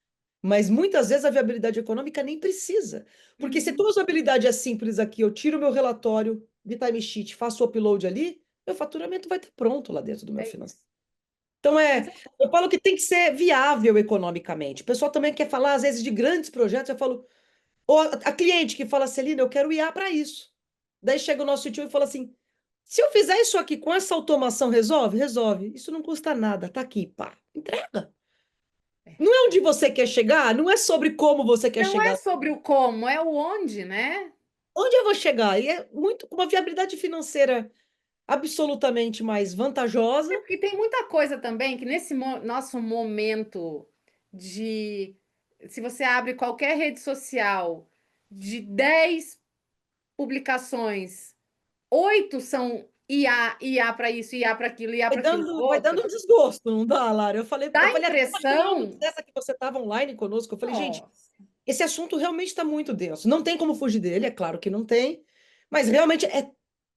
Mas muitas vezes a viabilidade econômica nem precisa. Porque se a Uhum. tua usabilidade é simples aqui, eu tiro meu relatório de timesheet, faço o upload ali, meu faturamento vai estar pronto lá dentro do meu É isso. financeiro. Então, Exato. eu falo que tem que ser viável economicamente. O pessoal também quer falar, às vezes, de grandes projetos. Eu falo, ou a cliente que fala, Celina, eu quero IA para isso. Daí chega o nosso tio e fala assim: se eu fizer isso aqui com essa automação, resolve? Resolve. Isso não custa nada, tá aqui, pá, entrega. Não é onde você quer chegar, não é sobre como você quer Não é chegar. sobre o como, é o onde, né? Onde eu vou chegar? E é muito com uma viabilidade financeira absolutamente mais vantajosa. É porque tem muita coisa também que nesse nosso momento de. Se você abre qualquer rede social, de 10 publicações, 8 são IA, IA para isso, IA para aquilo, IA para aquilo Vai outro. dando um desgosto, não dá, Lara? Dá Eu a falei até umas reuniões impressão. dessa que você estava online conosco. Eu falei, gente, Nossa. esse assunto realmente está muito denso. Não tem como fugir dele, é claro que não tem, mas realmente é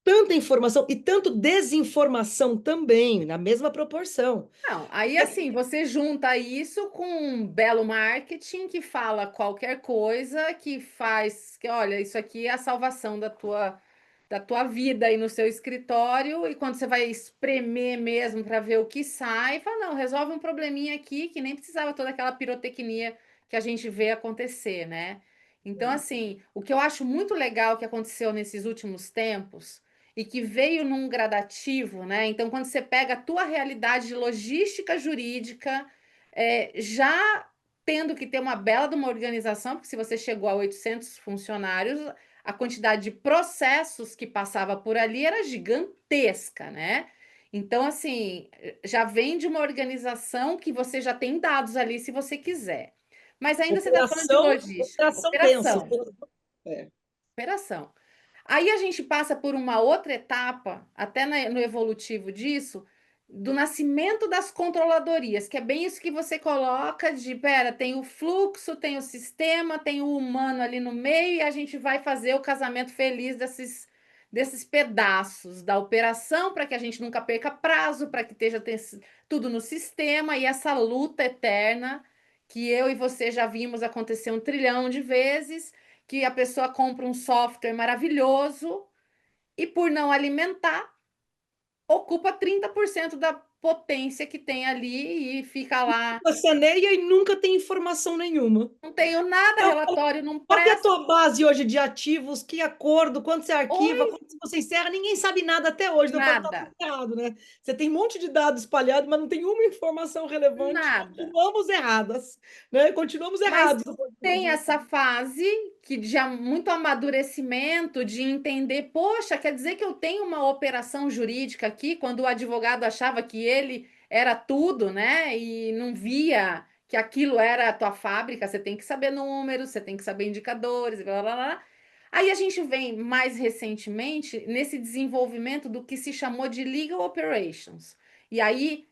tanta informação e tanto desinformação também, na mesma proporção. Não, aí assim, você junta isso com um belo marketing que fala qualquer coisa, que faz, que olha, isso aqui é a salvação da tua vida aí no seu escritório, e quando você vai espremer mesmo para ver o que sai, fala, não, resolve um probleminha aqui que nem precisava toda aquela pirotecnia que a gente vê acontecer, né? Então, assim, o que eu acho muito legal que aconteceu nesses últimos tempos e que veio num gradativo, né? Então, quando você pega a tua realidade de logística jurídica, já tendo que ter uma bela de uma organização, porque se você chegou a 800 funcionários, a quantidade de processos que passava por ali era gigantesca, né? Então, assim, já vem de uma organização que você já tem dados ali se você quiser. Mas ainda você está falando de logística, Operação densa. operação, É. operação. Aí a gente passa por uma outra etapa, até no evolutivo disso, do nascimento das controladorias, que é bem isso que você coloca de, pera, tem o fluxo, tem o sistema, tem o humano ali no meio, e a gente vai fazer o casamento feliz desses pedaços da operação, para que a gente nunca perca prazo, para que esteja tudo no sistema, e essa luta eterna que eu e você já vimos acontecer um trilhão de vezes, que a pessoa compra um software maravilhoso e, por não alimentar, ocupa 30% da potência que tem ali e fica lá. Saneia e nunca tem informação nenhuma. Não tenho nada, Eu falo, relatório não qual que é a presta. tua base hoje de ativos? Que acordo? Quando você arquiva? Oi, Quando você encerra? Ninguém sabe nada até hoje. Eu falo, tá tudo nada, errado, né? Você tem um monte de dados espalhados, mas não tem uma informação relevante. nada. Continuamos erradas, né? Continuamos Mas errados. tem essa fase que de muito amadurecimento, de entender, poxa, quer dizer que eu tenho uma operação jurídica aqui, quando o advogado achava que ele era tudo, né? E não via que aquilo era a tua fábrica, você tem que saber números, você tem que saber indicadores, blá, blá, blá. Aí a gente vem mais recentemente nesse desenvolvimento do que se chamou de legal operations. E aí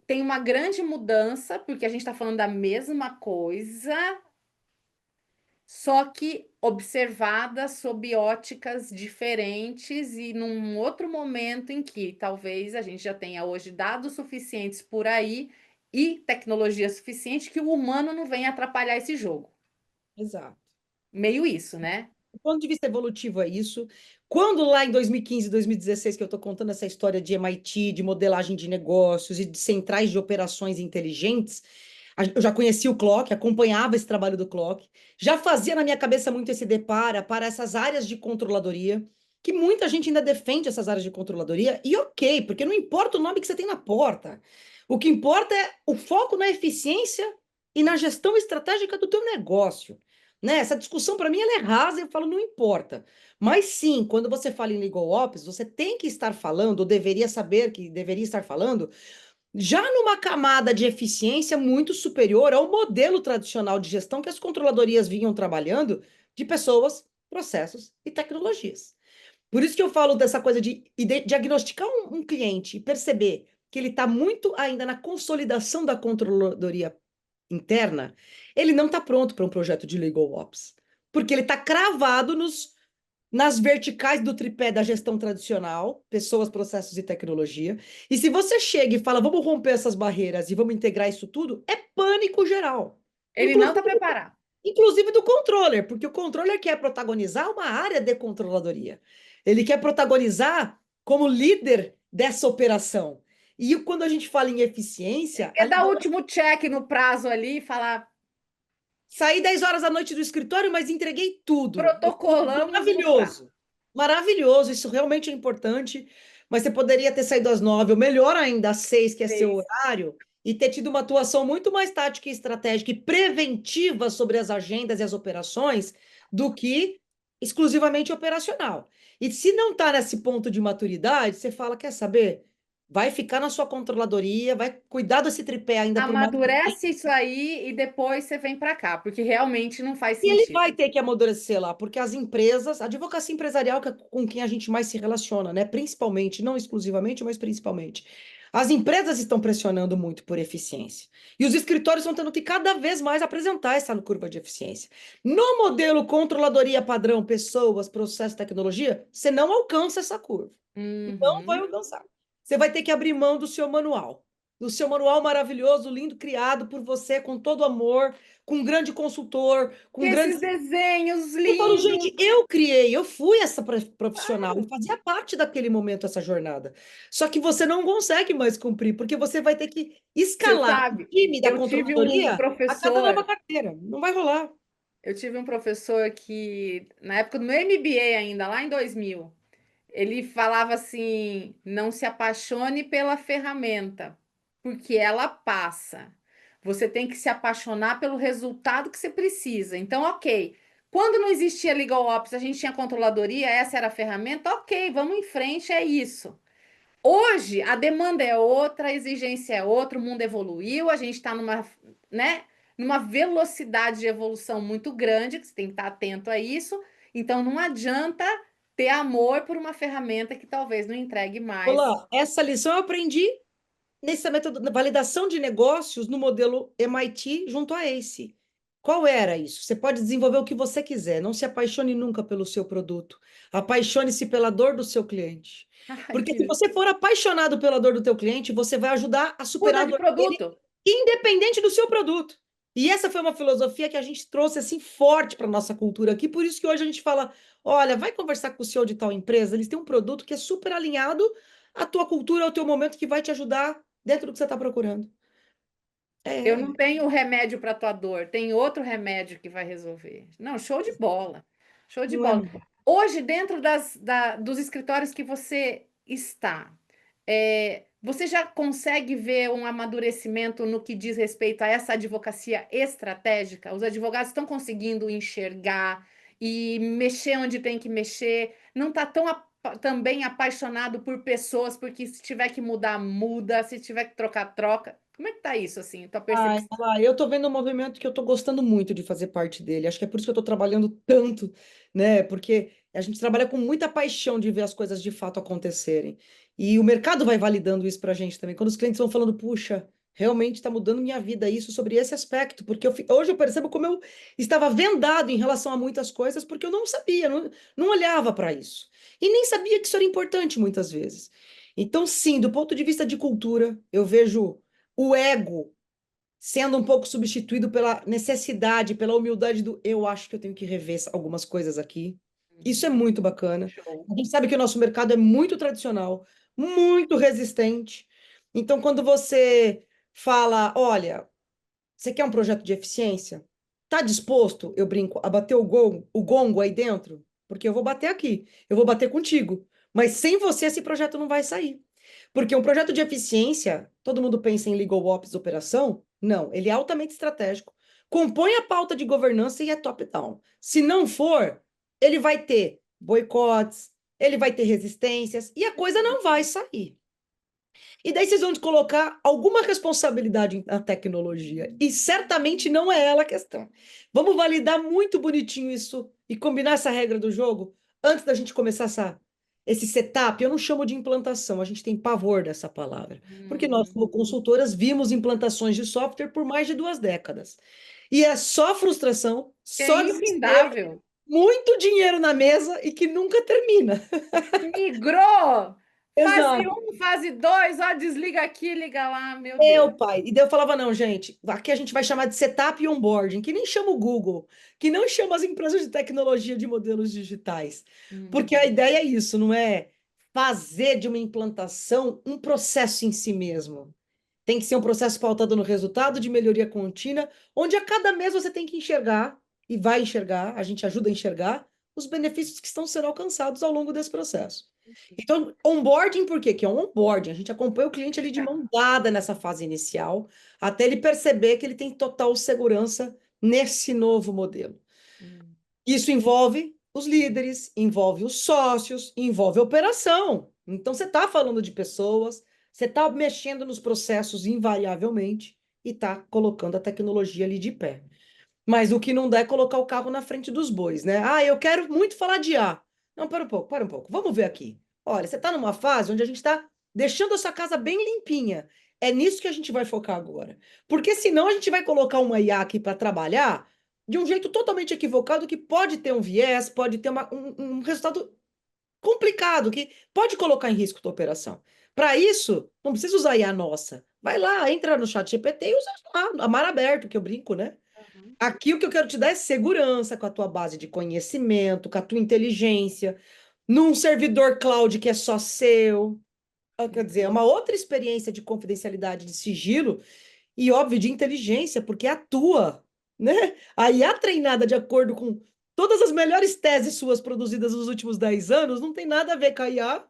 tem uma grande mudança, porque a gente está falando da mesma coisa, só que observada sob óticas diferentes e num outro momento em que talvez a gente já tenha hoje dados suficientes por aí e tecnologia suficiente que o humano não venha atrapalhar esse jogo. Exato. Meio isso, né? Do ponto de vista evolutivo é isso. Quando lá em 2015, 2016, que eu estou contando essa história de MIT, de modelagem de negócios e de centrais de operações inteligentes, eu já conhecia o Clock, acompanhava esse trabalho do Clock, já fazia na minha cabeça muito esse depara para essas áreas de controladoria, que muita gente ainda defende essas áreas de controladoria, e ok, porque não importa o nome que você tem na porta. O que importa é o foco na eficiência e na gestão estratégica do teu negócio. Né? Essa discussão, para mim, ela é rasa, eu falo, não importa. Mas sim, quando você fala em legal ops, você tem que estar falando, ou deveria saber que deveria estar falando, já numa camada de eficiência muito superior ao modelo tradicional de gestão que as controladorias vinham trabalhando de pessoas, processos e tecnologias. Por isso que eu falo dessa coisa de diagnosticar um cliente e perceber que ele está muito ainda na consolidação da controladoria interna, ele não está pronto para um projeto de legal ops, porque ele está cravado nas verticais do tripé da gestão tradicional, pessoas, processos e tecnologia. E se você chega e fala, vamos romper essas barreiras e vamos integrar isso tudo, é pânico geral. Ele não Inclusive, está preparado. inclusive do controller, porque o controller quer protagonizar uma área de controladoria. Ele quer protagonizar como líder dessa operação. E quando a gente fala em eficiência, Quer dar o último check no prazo ali e falar, saí 10 horas da noite do escritório, mas entreguei tudo. protocolamos no prazo. Maravilhoso. Maravilhoso, isso realmente é importante. Mas você poderia ter saído às 9, ou melhor ainda, às 6, que é seu horário, e ter tido uma atuação muito mais tática e estratégica e preventiva sobre as agendas e as operações do que exclusivamente operacional. E se não está nesse ponto de maturidade, você fala, quer saber? Vai ficar na sua controladoria, vai cuidar desse tripé ainda por mais. Amadurece isso aí e depois você vem para cá, porque realmente não faz E ele sentido. vai ter que amadurecer lá, porque as empresas, a advocacia empresarial que é com quem a gente mais se relaciona, né? Principalmente, não exclusivamente, mas principalmente. As empresas estão pressionando muito por eficiência. E os escritórios estão tendo que cada vez mais apresentar essa curva de eficiência. No modelo controladoria padrão, pessoas, processo, tecnologia, você não alcança essa curva. Não vai Uhum. alcançar. Você vai ter que abrir mão do seu manual maravilhoso, lindo, criado por você, com todo amor, com um grande consultor, Que com esses grandes. desenhos Eu falo, lindos. gente, eu criei, eu fui essa profissional, eu Claro. fazia parte daquele momento, essa jornada. Só que você não consegue mais cumprir, porque você vai ter que Você escalar o sabe, time da eu tive um controladoria a cada nova professor, carteira. Não vai rolar. eu tive um professor que, na época do meu MBA ainda, lá em 2000, ele falava assim: não se apaixone pela ferramenta, porque ela passa. Você tem que se apaixonar pelo resultado que você precisa. Então, ok. Quando não existia Legal Ops, a gente tinha controladoria, essa era a ferramenta, ok, vamos em frente, é isso. Hoje a demanda é outra, a exigência é outra, o mundo evoluiu, a gente está numa, né, numa velocidade de evolução muito grande, que você tem que estar atento a isso. Então não adianta ter amor por uma ferramenta que talvez não entregue mais. Olá, essa lição eu aprendi nessa método, validação de negócios no modelo MIT junto à ACE. Qual era isso? Você pode desenvolver o que você quiser, não se apaixone nunca pelo seu produto. Apaixone-se pela dor do seu cliente. Ai, Porque se que você for apaixonado pela dor do teu cliente, você vai ajudar a superar muda a de dor dele, produto. independente do seu produto. E essa foi uma filosofia que a gente trouxe assim forte para nossa cultura aqui, por isso que hoje a gente fala, olha, vai conversar com o CEO de tal empresa, eles têm um produto que é super alinhado à tua cultura, ao teu momento, que vai te ajudar dentro do que você está procurando. Eu não É, tenho remédio para tua dor, tem outro remédio que vai resolver. Não, show de bola. Show de não é, bola. Hoje, dentro dos escritórios que você está, você já consegue ver um amadurecimento no que diz respeito a essa advocacia estratégica? Os advogados estão conseguindo enxergar e mexer onde tem que mexer, não está tão também apaixonado por pessoas, porque se tiver que mudar, muda, se tiver que trocar, troca. Como é que tá isso, assim, tua Ai, percepção? eu tô vendo um movimento que eu tô gostando muito de fazer parte dele. Acho que é por isso que eu tô trabalhando tanto, né? Porque a gente trabalha com muita paixão de ver as coisas de fato acontecerem. E o mercado vai validando isso pra gente também. Quando os clientes vão falando, puxa, realmente está mudando minha vida isso sobre esse aspecto, porque hoje eu percebo como eu estava vendado em relação a muitas coisas, porque eu não sabia, não olhava para isso. E nem sabia que isso era importante muitas vezes. Então, sim, do ponto de vista de cultura, eu vejo o ego sendo um pouco substituído pela necessidade, pela humildade do eu acho que eu tenho que rever algumas coisas aqui. Isso é muito bacana. Show. A gente sabe que o nosso mercado é muito tradicional, muito resistente. Então, quando você fala, olha, você quer um projeto de eficiência? Está disposto, eu brinco, a bater o gongo aí dentro? Porque eu vou bater aqui, eu vou bater contigo. Mas sem você, esse projeto não vai sair. Porque um projeto de eficiência, todo mundo pensa em legal ops, operação? Não, ele é altamente estratégico, compõe a pauta de governança e é top-down. Se não for, ele vai ter boicotes, ele vai ter resistências e a coisa não vai sair. E daí vocês vão colocar alguma responsabilidade na tecnologia. E certamente não é ela a questão. Vamos validar muito bonitinho isso e combinar essa regra do jogo antes da gente começar esse setup. Eu não chamo de implantação, a gente tem pavor dessa palavra. Porque nós, Hum, como consultoras, vimos implantações de software por mais de 2 décadas. E é só frustração, que é só desespero, infindável. muito dinheiro na mesa e que nunca termina. Migrou! Fase Exato. um, fase 2, ó, desliga aqui, liga lá, meu Deus. Meu pai. E daí eu falava, não, gente, aqui a gente vai chamar de setup e onboarding, que nem chama o Google, que não chama as empresas de tecnologia de modelos digitais. Porque a Uhum. ideia é isso, não é fazer de uma implantação um processo em si mesmo. Tem que ser um processo pautado no resultado de melhoria contínua, onde a cada mês você tem que enxergar, e vai enxergar, a gente ajuda a enxergar, os benefícios que estão sendo alcançados ao longo desse processo. Então, onboarding, por quê? Que é um onboarding. A gente acompanha o cliente ali de Tá. mão dada nessa fase inicial, até ele perceber que ele tem total segurança nesse novo modelo. Hum. Isso envolve os líderes, envolve os sócios, envolve a operação. Então, você está falando de pessoas, você está mexendo nos processos invariavelmente e está colocando a tecnologia ali de pé. Mas o que não dá é colocar o carro na frente dos bois, né? Ah, eu quero muito falar de A. Não, para um pouco, para um pouco. Vamos ver aqui. Olha, você está numa fase onde a gente está deixando a sua casa bem limpinha. É nisso que a gente vai focar agora. Porque senão a gente vai colocar uma IA aqui para trabalhar de um jeito totalmente equivocado que pode ter um viés, pode ter um resultado complicado, que pode colocar em risco a tua operação. Para isso, não precisa usar IA nossa. Vai lá, entra no chat GPT e usa lá, a mar aberto, que eu brinco, né? Uhum. Aqui o que eu quero te dar é segurança com a tua base de conhecimento, com a tua inteligência, num servidor cloud que é só seu. Quer dizer, é uma outra experiência de confidencialidade, de sigilo e, óbvio, de inteligência, porque é a tua, né? A IA treinada de acordo com todas as melhores teses suas produzidas nos últimos 10 anos, não tem nada a ver com a IA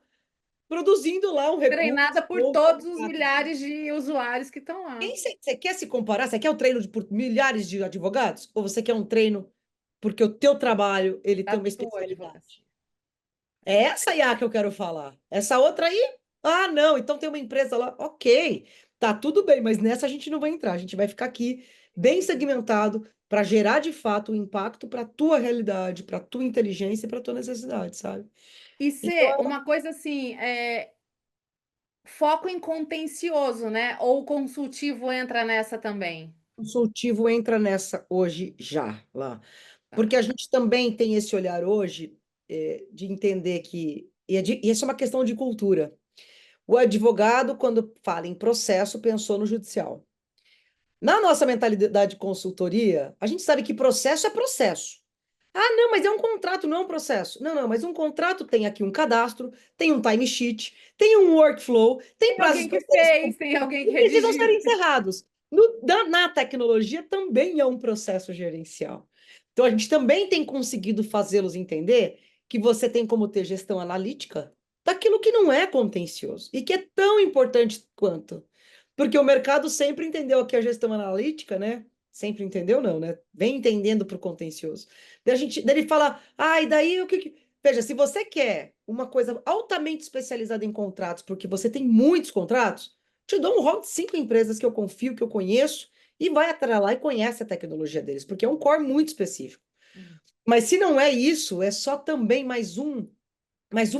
produzindo lá um recurso Treinada por ou todos os um milhares de usuários que estão lá. quem você quer se comparar? Você quer o treino por milhares de advogados? Ou você quer um treino porque o teu trabalho ele Da tem uma tua advocacia. especialidade? É essa IA que eu quero falar. Essa outra aí? Ah, não, então tem uma empresa lá. Ok, tá tudo bem, mas nessa a gente não vai entrar. A gente vai ficar aqui bem segmentado para gerar de fato o impacto para a tua realidade, para a tua inteligência e para a tua necessidade, sabe? E Então, ser uma coisa assim, foco em contencioso, né? Ou o consultivo entra nessa também. o consultivo entra nessa hoje já lá. Tá. Porque a gente também tem esse olhar hoje de entender que, e isso é uma questão de cultura. O advogado, quando fala em processo, pensou no judicial. Na nossa mentalidade de consultoria, a gente sabe que processo é processo. Ah, não, mas é um contrato, não é um processo. Não, não, mas um contrato tem aqui um cadastro, tem um timesheet, tem um workflow, tem Tem prazos alguém para que serem fez, tem alguém que e precisam ser redigiu. encerrados. Na tecnologia também é um processo gerencial. Então, a gente também tem conseguido fazê-los entender que você tem como ter gestão analítica daquilo que não é contencioso e que é tão importante quanto. Porque o mercado sempre entendeu que a gestão analítica, né? Sempre entendeu, não, né? Vem entendendo para o contencioso. Daí ele fala, e daí o Veja, se você quer uma coisa altamente especializada em contratos, porque você tem muitos contratos, te dou um rol de 5 empresas que eu confio, que eu conheço, e vai atrás lá e conhece a tecnologia deles, porque é um core muito específico. Hum. Mas se não é isso, é só também mais uma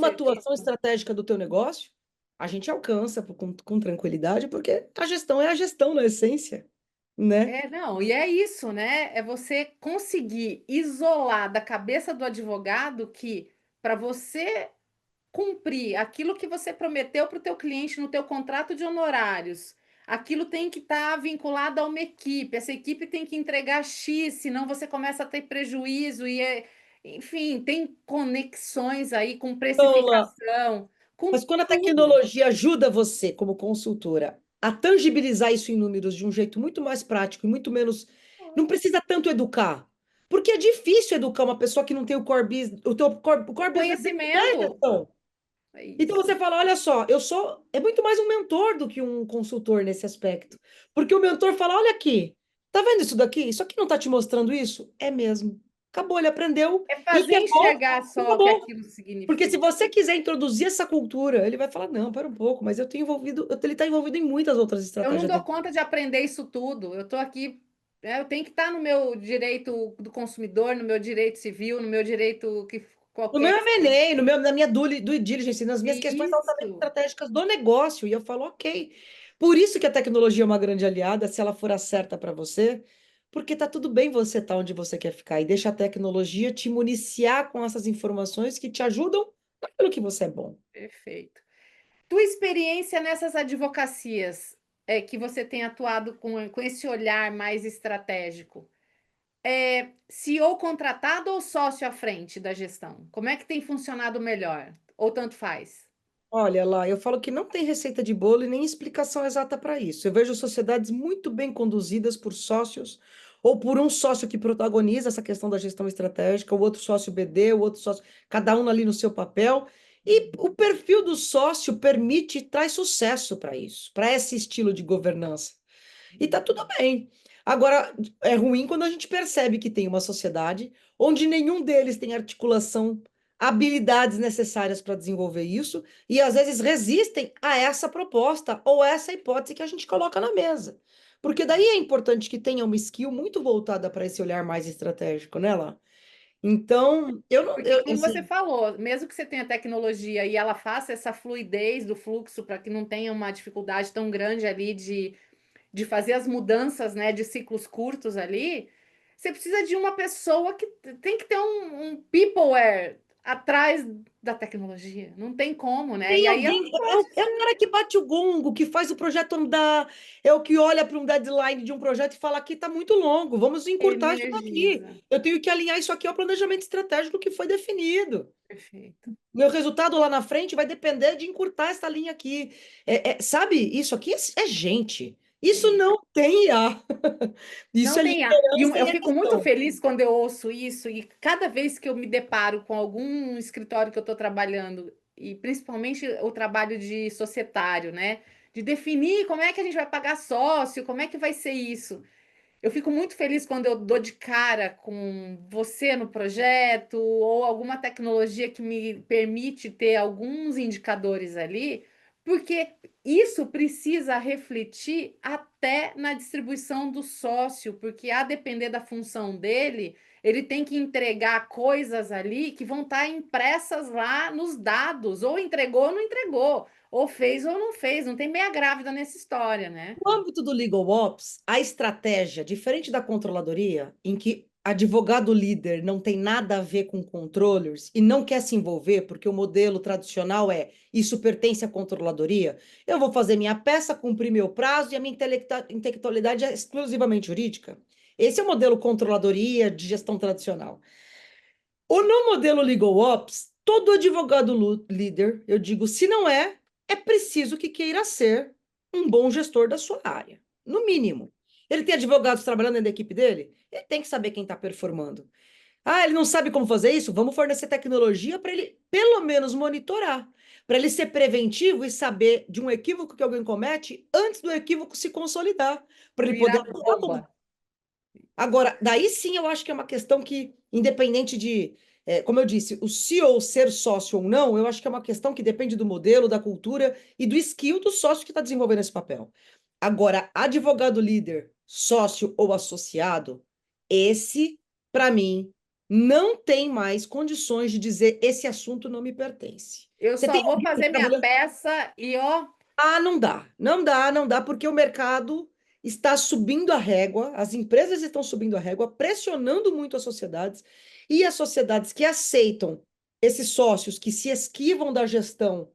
atuação Serviço. estratégica do teu negócio, a gente alcança com tranquilidade, porque a gestão é a gestão na essência, né? É, não, e é isso, né? É você conseguir isolar da cabeça do advogado que para você cumprir aquilo que você prometeu para o teu cliente no teu contrato de honorários, aquilo tem que estar vinculado a uma equipe, essa equipe tem que entregar X, senão você começa a ter prejuízo enfim, tem conexões aí com Paula, precificação, com mas quando a tudo. tecnologia ajuda você, como consultora, a tangibilizar isso em números de um jeito muito mais prático e muito menos. Não precisa tanto educar. Porque é difícil educar uma pessoa que não tem o core business. O O core business dele não é conhecimento, gestão. é Então isso. você fala, olha só, eu sou. É muito mais um mentor do que um consultor nesse aspecto. Porque o mentor fala, olha aqui, tá vendo isso daqui? Isso aqui não tá te mostrando isso? É mesmo. Acabou, ele aprendeu É e fazer errou, enxergar e só o que acabou. aquilo Porque se significa. você quiser introduzir essa cultura, ele vai falar, não, para um pouco, mas eu tenho envolvido, ele está envolvido em muitas outras Eu não estratégias dou dentro. conta de aprender isso tudo. Eu estou aqui, eu tenho que estar no meu direito do consumidor, no meu direito civil, no meu direito que No qualquer meu que seja. M&A, na minha due diligence, nas minhas questões altamente Isso, estratégicas do negócio, e eu falo, ok. Por isso que a tecnologia é uma grande aliada, se ela for a certa para você, porque tá tudo bem você estar onde você quer ficar, e deixa a tecnologia te municiar com essas informações que te ajudam naquilo que você é bom. perfeito. Tua experiência nessas advocacias, que você tem atuado com esse olhar mais estratégico, CEO contratado ou sócio à frente da gestão? Como é que tem funcionado melhor? Ou tanto faz? Olha lá, eu falo que não tem receita de bolo e nem explicação exata para isso. Eu vejo sociedades muito bem conduzidas por sócios, ou por um sócio que protagoniza essa questão da gestão estratégica, o outro sócio BD, o outro sócio, cada um ali no seu papel. E o perfil do sócio permite, traz sucesso para isso, para esse estilo de governança. E tá tudo bem. Agora, é ruim quando a gente percebe que tem uma sociedade onde nenhum deles tem articulação, habilidades necessárias para desenvolver isso, e às vezes resistem a essa proposta ou essa hipótese que a gente coloca na mesa. Porque daí é importante que tenha uma skill muito voltada para esse olhar mais estratégico, né, lá? Então, eu não, Porque, como você assim, falou, mesmo que você tenha tecnologia e ela faça essa fluidez do fluxo para que não tenha uma dificuldade tão grande ali de fazer as mudanças, né, de ciclos curtos ali, você precisa de uma pessoa que tem que ter um peopleware atrás da tecnologia. Não tem como, né? tem E aí ela alguém, pode é o ser. cara que bate o gongo, que faz o projeto andar, é o que olha para um deadline de um projeto e fala aqui está muito longo, vamos encurtar isso daqui. Energiza. Eu tenho que alinhar isso aqui ao planejamento estratégico que foi definido. Perfeito. Meu resultado lá na frente vai depender de encurtar essa linha aqui. Sabe, isso aqui é gente. Isso É. não tem IA. Isso Não é tem A. E liderança eu e é fico muito gestão. feliz quando eu ouço isso, e cada vez que eu me deparo com algum escritório que eu estou trabalhando, e principalmente o trabalho de societário, né? De definir como é que a gente vai pagar sócio, como é que vai ser isso. Eu fico muito feliz quando eu dou de cara com você no projeto ou alguma tecnologia que me permite ter alguns indicadores ali, porque isso precisa refletir até na distribuição do sócio, porque a depender da função dele, ele tem que entregar coisas ali que vão estar impressas lá nos dados, ou entregou ou não entregou, ou fez ou não fez, não tem meia grávida nessa história, né? No âmbito do legal ops, a estratégia, diferente da controladoria, em que advogado líder não tem nada a ver com controllers e não quer se envolver, porque o modelo tradicional é isso pertence à controladoria, eu vou fazer minha peça, cumprir meu prazo e a minha intelectualidade é exclusivamente jurídica. Esse é o modelo controladoria de gestão tradicional. Ou no modelo legal ops, todo advogado líder, eu digo, se não é, é preciso que queira ser um bom gestor da sua área, no mínimo. Ele tem advogados trabalhando dentro da equipe dele? Ele tem que saber quem está performando. Ele não sabe como fazer isso? Vamos fornecer tecnologia para ele, pelo menos, monitorar. Para ele ser preventivo e saber de um equívoco que alguém comete antes do equívoco se consolidar. Para ele poder Virar atuar como bomba. Agora, daí sim eu acho que é uma questão que, independente de, como eu disse, o CEO ser sócio ou não, eu acho que é uma questão que depende do modelo, da cultura e do skill do sócio que está desenvolvendo esse papel. Agora, advogado líder, sócio ou associado, esse, para mim, não tem mais condições de dizer esse assunto não me pertence. Eu Você só tem vou alguém fazer minha trabalhando? peça e ó, Ah, não dá, não dá, não dá, porque o mercado está subindo a régua, as empresas estão subindo a régua, pressionando muito as sociedades, e as sociedades que aceitam esses sócios que se esquivam da gestão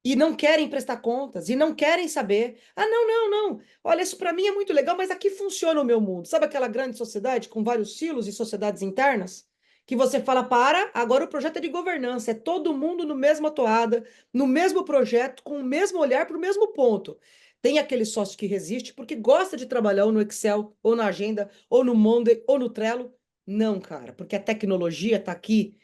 e não querem prestar contas e não querem saber. Ah, não, não, não. Olha, isso para mim é muito legal, mas aqui funciona o meu mundo. Sabe aquela grande sociedade com vários silos e sociedades internas? Que você fala, para, agora o projeto é de governança, é todo mundo no mesma toada, no mesmo projeto, com o mesmo olhar para o mesmo ponto. Tem aquele sócio que resiste porque gosta de trabalhar ou no Excel, ou na agenda, ou no Monday, ou no Trello. Não, cara, porque a tecnologia está aqui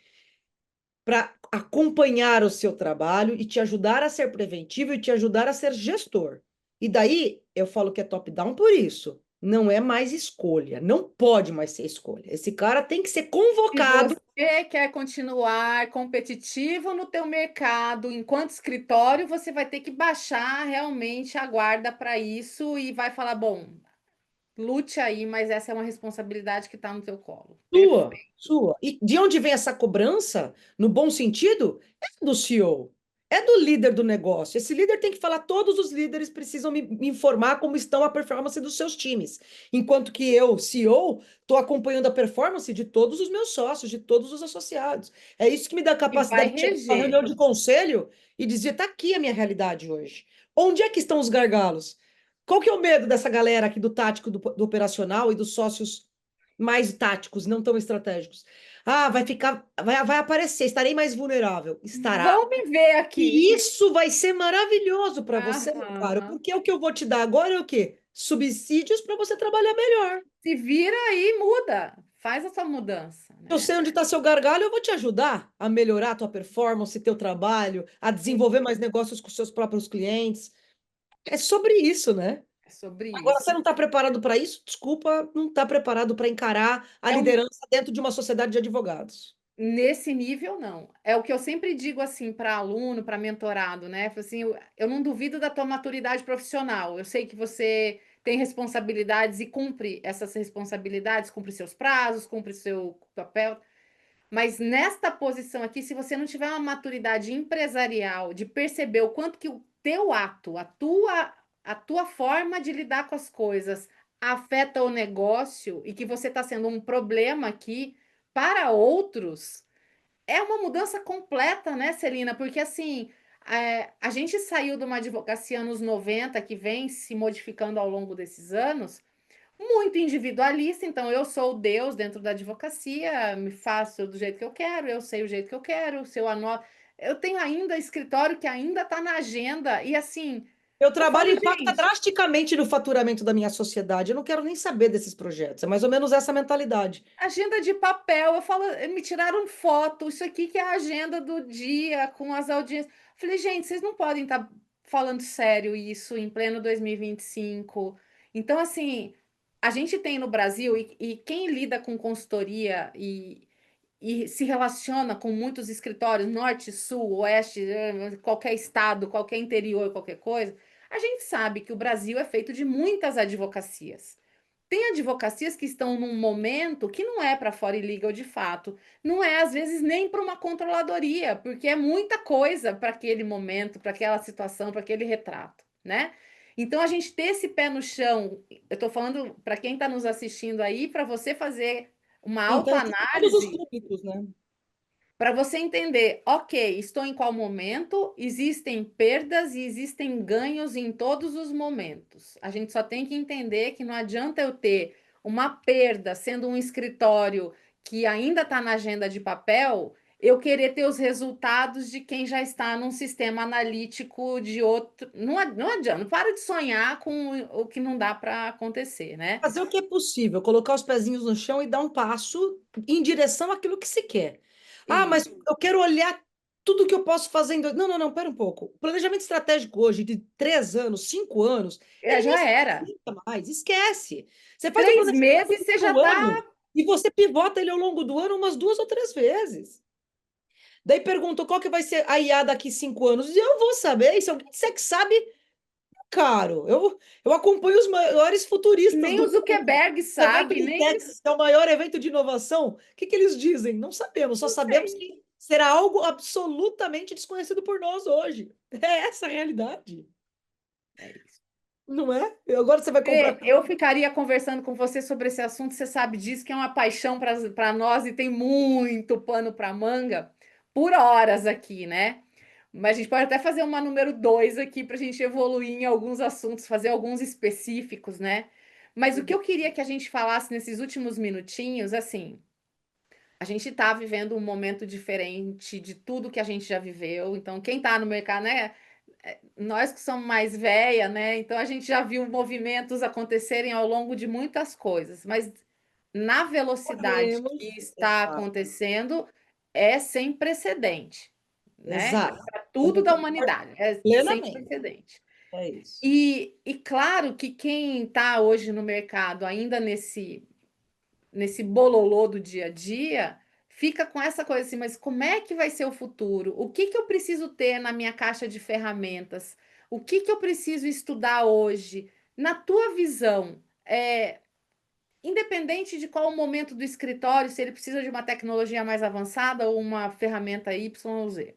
para acompanhar o seu trabalho e te ajudar a ser preventivo e te ajudar a ser gestor. E daí eu falo que é top-down por isso. Não é mais escolha, não pode mais ser escolha. Esse cara tem que ser se convocado. você quer continuar competitivo no teu mercado, enquanto escritório, você vai ter que baixar realmente a guarda para isso e vai falar, bom, lute aí, mas essa é uma responsabilidade que está no teu colo. Sua, Perfeito. sua. E de onde vem essa cobrança, no bom sentido? É do CEO, é do líder do negócio. Esse líder tem que falar, todos os líderes precisam me informar como estão a performance dos seus times. Enquanto que eu, CEO, estou acompanhando a performance de todos os meus sócios, de todos os associados. É isso que me dá a E vai capacidade de chegar numa reger. reunião de conselho e dizer, está aqui a minha realidade hoje. Onde é que estão os gargalos? Qual que é o medo dessa galera aqui do tático, do operacional e dos sócios mais táticos, não tão estratégicos? Ah, vai ficar, vai aparecer, estarei mais vulnerável. Estará. Vão me ver aqui. E isso vai ser maravilhoso para você, meu caro, Aham. porque o que eu vou te dar agora é o quê? Subsídios para você trabalhar melhor. Se vira aí, muda. Faz essa mudança, Eu né? sei onde está seu gargalo, eu vou te ajudar a melhorar a tua performance, teu trabalho, a desenvolver mais negócios com seus próprios clientes. É sobre isso, né? É sobre Agora, você isso. não está preparado para isso? Desculpa, não está preparado para encarar a É um, liderança dentro de uma sociedade de advogados. nesse nível, não. É o que eu sempre digo assim para aluno, para mentorado, né? Falo assim, eu não duvido da tua maturidade profissional. Eu sei que você tem responsabilidades e cumpre essas responsabilidades, cumpre seus prazos, cumpre seu papel. Mas nesta posição aqui, se você não tiver uma maturidade empresarial de perceber o quanto que o teu ato, a tua forma de lidar com as coisas afeta o negócio e que você está sendo um problema aqui para outros, é uma mudança completa, né, Celina? Porque assim, a gente saiu de uma advocacia anos 90 que vem se modificando ao longo desses anos muito individualista, então eu sou o Deus dentro da advocacia, me faço do jeito que eu quero, eu sei o jeito que eu quero, se eu anoto. Eu tenho ainda escritório que ainda está na agenda, e assim, Meu eu trabalho falo, impacta gente, drasticamente no faturamento da minha sociedade. Eu não quero nem saber desses projetos. É mais ou menos essa mentalidade. agenda de papel, eu falo, me tiraram foto, isso aqui que é a agenda do dia, com as audiências. Falei, gente, vocês não podem estar falando sério isso em pleno 2025. Então, assim, a gente tem no Brasil, e quem lida com consultoria e se relaciona com muitos escritórios, norte, sul, oeste, qualquer estado, qualquer interior, qualquer coisa, a gente sabe que o Brasil é feito de muitas advocacias. Tem advocacias que estão num momento que não é para fora legal de fato, não é às vezes nem para uma controladoria, porque é muita coisa para aquele momento, para aquela situação, para aquele retrato, né? Então a gente ter esse pé no chão, eu estou falando para quem está nos assistindo aí, para você fazer uma Então, tem todos os autoanálise públicos, né? para você entender, ok, estou em qual momento, existem perdas e existem ganhos em todos os momentos. A gente só tem que entender que não adianta eu ter uma perda sendo um escritório que ainda está na agenda de papel, eu querer ter os resultados de quem já está num sistema analítico de outro. Não, não adianta, para de sonhar com o que não dá para acontecer, né? Fazer o que é possível, colocar os pezinhos no chão e dar um passo em direção àquilo que se quer. Ah, mas E eu quero olhar. tudo que eu posso fazer em dois... Não, não, não, pera um pouco. O planejamento estratégico hoje, de 3 anos, 5 anos, É, ele nem já se era. aplica mais, esquece. Você faz o 3 meses planejamento você já do ano está. e você pivota ele ao longo do ano umas 2 ou 3 vezes. Daí perguntou qual que vai ser a IA daqui 5 anos. E eu vou saber. E se alguém disser que sabe, caro. Eu acompanho os maiores futuristas Nem do o mundo. Zuckerberg O evento sabe, do nem. Texas, que é o maior evento de inovação, o que que eles dizem? Não sabemos, só Não sabemos sei. que será algo absolutamente desconhecido por nós hoje. É essa a realidade, É isso. não é? E agora você vai comprar. Eu ficaria conversando com você sobre esse assunto, você sabe disso, que é uma paixão para nós e tem muito pano para manga por horas aqui, né? Mas a gente pode até fazer uma número 2 aqui para a gente evoluir em alguns assuntos, fazer alguns específicos, né? Mas o que eu queria que a gente falasse nesses últimos minutinhos, assim, a gente está vivendo um momento diferente de tudo que a gente já viveu. Então, quem está no mercado, né? Nós que somos mais velha, né? Então a gente já viu movimentos acontecerem ao longo de muitas coisas, mas na velocidade que Corremos. está Exato, acontecendo é sem precedente, né? exato. Para Eu tudo da concordo humanidade, é sem plenamente. precedente. É isso. E claro que quem está hoje no mercado, ainda nesse bololô do dia a dia, fica com essa coisa assim, mas como é que vai ser o futuro? O que que eu preciso ter na minha caixa de ferramentas? O que que eu preciso estudar hoje? Na tua visão, independente de qual o momento do escritório, se ele precisa de uma tecnologia mais avançada ou uma ferramenta Y ou Z.